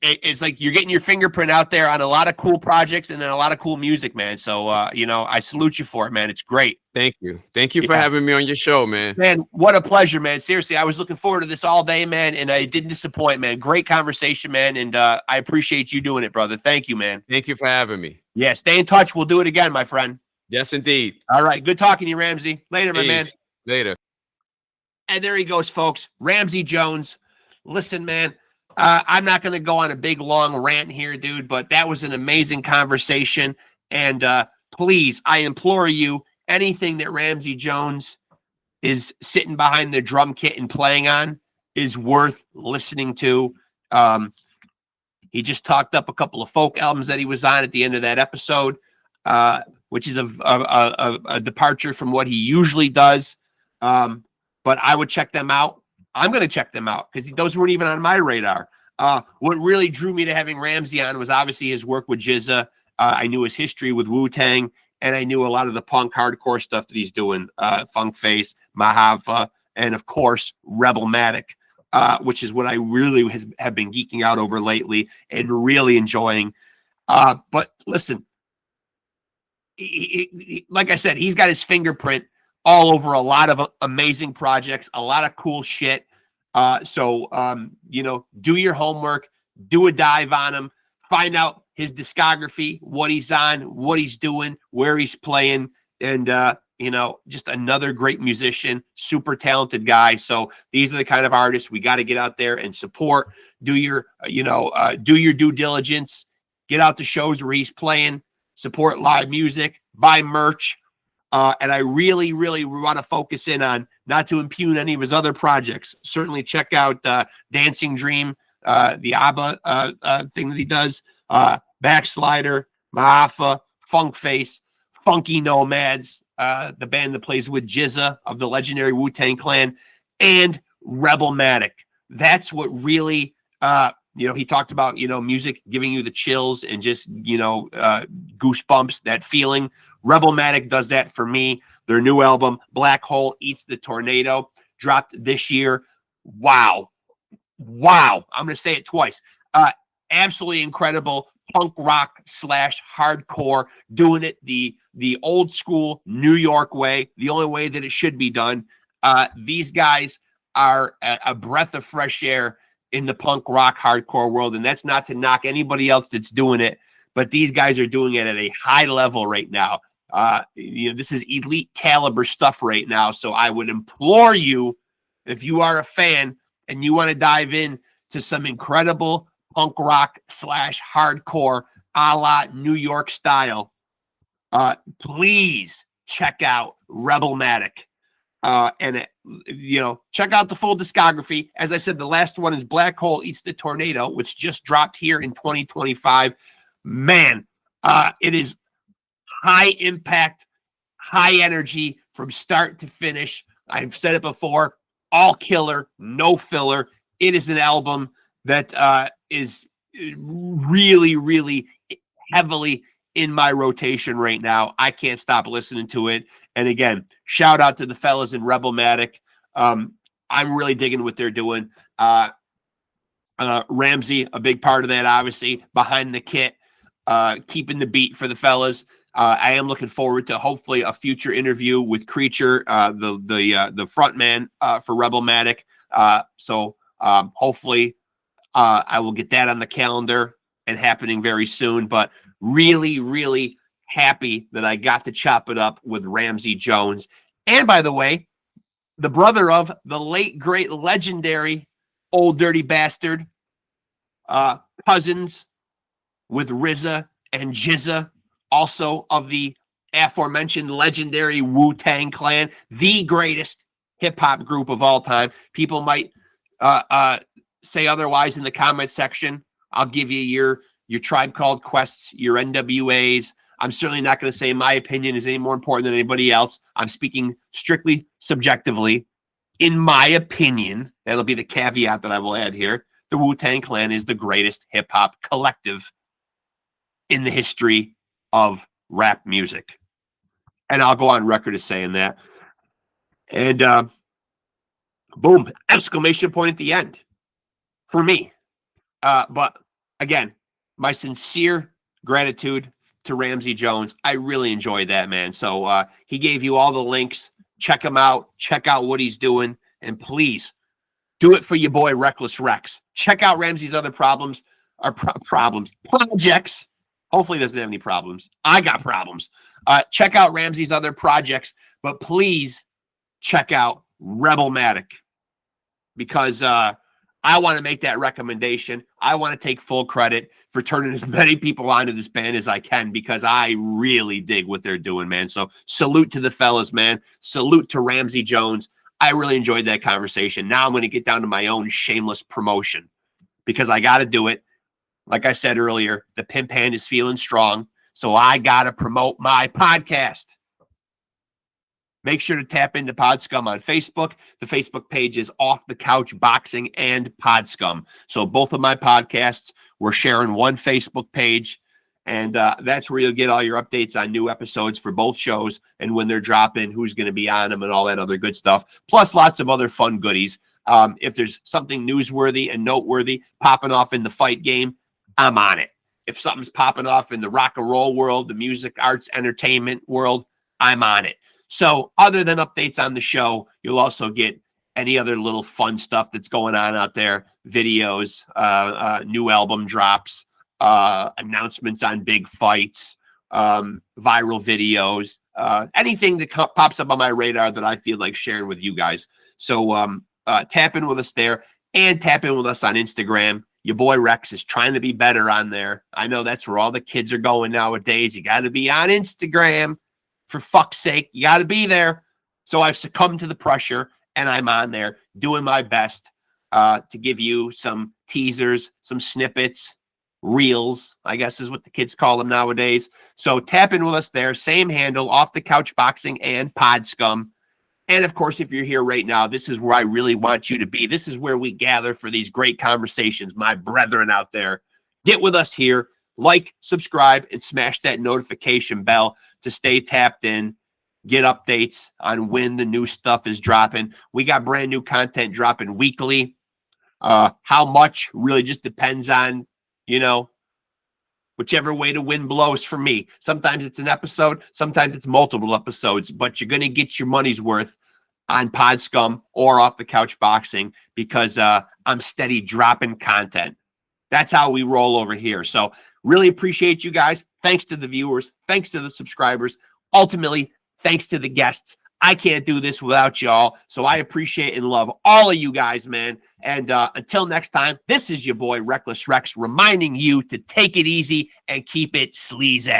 it's like you're getting your fingerprint out there on a lot of cool projects and then a lot of cool music, man. So, I salute you for it, man. It's great. Thank you for having me on your show, man. Man, what a pleasure, man. Seriously, I was looking forward to this all day, man, and I didn't disappoint, man. Great conversation, man, and I appreciate you doing it, brother. Thank you, man. Thank you for having me. Yeah, stay in touch. We'll do it again, my friend. Yes, indeed. All right, good talking to you, Ramsey. Later, my man. Later. And there he goes, folks. Ramsey Jones. Listen, man, I'm not going to go on a big, long rant here, dude, but that was an amazing conversation, and please, I implore you, anything that Ramsey Jones is sitting behind the drum kit and playing on is worth listening to. He just talked up a couple of folk albums that he was on at the end of that episode, which is a departure from what he usually does. But I would check them out. I'm going to check them out because those weren't even on my radar. What really drew me to having Ramsey on was obviously his work with GZA. I knew his history with Wu-Tang, and I knew a lot of the punk hardcore stuff that he's doing, FUNKFACE, MAAFA, and of course, REBELMATIC, which is what I really have been geeking out over lately and really enjoying. But listen, like I said, he's got his fingerprint all over a lot of amazing projects, a lot of cool shit. So do your homework, do a dive on him, find out his discography, what he's on, what he's doing, where he's playing, and you know, just another great musician, super talented guy. So these are the kind of artists we got to get out there and support. Do your, do your due diligence. Get out to shows where he's playing. Support live music. Buy merch. And I really, really want to focus in on, not to impugn any of his other projects. Certainly check out Dancing Dream, the ABBA thing that he does, BACHSLIDER, MAAFA, FUNKFACE, Funky Nomads, the band that plays with GZA of the legendary Wu-Tang Clan, and REBELMATIC. That's what really, he talked about, music giving you the chills and just, goosebumps, that feeling. REBELMATIC does that for me. Their new album, Black Hole Eats the Tornado, dropped this year. Wow. I'm going to say it twice. Absolutely incredible punk rock / hardcore, doing it the old school New York way, the only way that it should be done. These guys are a breath of fresh air in the punk rock hardcore world, and that's not to knock anybody else that's doing it, but these guys are doing it at a high level right now. This is elite caliber stuff right now. So I would implore you, if you are a fan and you want to dive in to some incredible punk rock / hardcore a la New York style, please check out REBELMATIC. Check out the full discography. As I said, the last one is Black Hole Eats the Tornado, which just dropped here in 2025. Man, it is high impact, high energy from start to finish. I've said it before, all killer, no filler. It is an album that is really, really heavily in my rotation right now. I can't stop listening to it. And again, shout out to the fellas in REBELMATIC. I'm really digging what they're doing. RAMSEY, a big part of that, obviously, behind the kit, keeping the beat for the fellas. I am looking forward to hopefully a future interview with Creature, the front man for REBELMATIC. So hopefully I will get that on the calendar and happening very soon. But really, really happy that I got to chop it up with RAMSEY Jones. And by the way, the brother of the late, great, legendary Old Dirty Bastard, cousins with RZA and GZA, also of the aforementioned legendary Wu-Tang Clan, the greatest hip-hop group of all time. People might say otherwise in the comment section. I'll give you your Tribe Called Quests, your NWAs. I'm certainly not going to say my opinion is any more important than anybody else. I'm speaking strictly subjectively. In my opinion, that'll be the caveat that I will add here, the Wu-Tang Clan is the greatest hip-hop collective in the history of rap music. And I'll go on record as saying that. And boom, exclamation point at the end for me. But again, my sincere gratitude to RAMSEY Jones. I really enjoyed that, man. So he gave you all the links. Check him out. Check out what he's doing. And please do it for your boy, Reckless Rexx. Check out RAMSEY's other projects. Hopefully he doesn't have any problems. I got problems. Check out RAMSEY's other projects, but please check out REBELMATIC, because I want to make that recommendation. I want to take full credit for turning as many people onto this band as I can, because I really dig what they're doing, man. So salute to the fellas, man. Salute to RAMSEY Jones. I really enjoyed that conversation. Now I'm going to get down to my own shameless promotion, because I got to do it. Like I said earlier, the pimp hand is feeling strong, so I got to promote my podcast. Make sure to tap into PodScum on Facebook. The Facebook page is Off the Couch Boxing and PodScum. So both of my podcasts, we're sharing one Facebook page, and that's where you'll get all your updates on new episodes for both shows and when they're dropping, who's going to be on them, and all that other good stuff, plus lots of other fun goodies. If there's something newsworthy and noteworthy popping off in the fight game, I'm on it. If something's popping off in the rock and roll world, the music, arts, entertainment world, I'm on it. So other than updates on the show, you'll also get any other little fun stuff that's going on out there, videos, new album drops, announcements on big fights, viral videos, anything that pops up on my radar that I feel like sharing with you guys. So tap in with us there and tap in with us on Instagram. Your boy Rexx is trying to be better on there. I know that's where all the kids are going nowadays. You got to be on Instagram. For fuck's sake, you got to be there. So I've succumbed to the pressure, and I'm on there doing my best to give you some teasers, some snippets, reels, I guess is what the kids call them nowadays. So tap in with us there. Same handle, Off the Couch Boxing and Pod Scum. And of course, if you're here right now, this is where I really want you to be. This is where we gather for these great conversations, my brethren out there. Get with us here. Like, subscribe, and smash that notification bell to stay tapped in. Get updates on when the new stuff is dropping. We got brand new content dropping weekly. How much really just depends on, you know, whichever way the wind blows for me. Sometimes it's an episode, sometimes it's multiple episodes, but you're going to get your money's worth on Pod Scum or Off the Couch Boxing because I'm steady dropping content. That's how we roll over here. So really appreciate you guys. Thanks to the viewers. Thanks to the subscribers. Ultimately, thanks to the guests. I can't do this without y'all. So I appreciate and love all of you guys, man. And until next time, this is your boy Reckless Rexx reminding you to take it easy and keep it sleazy.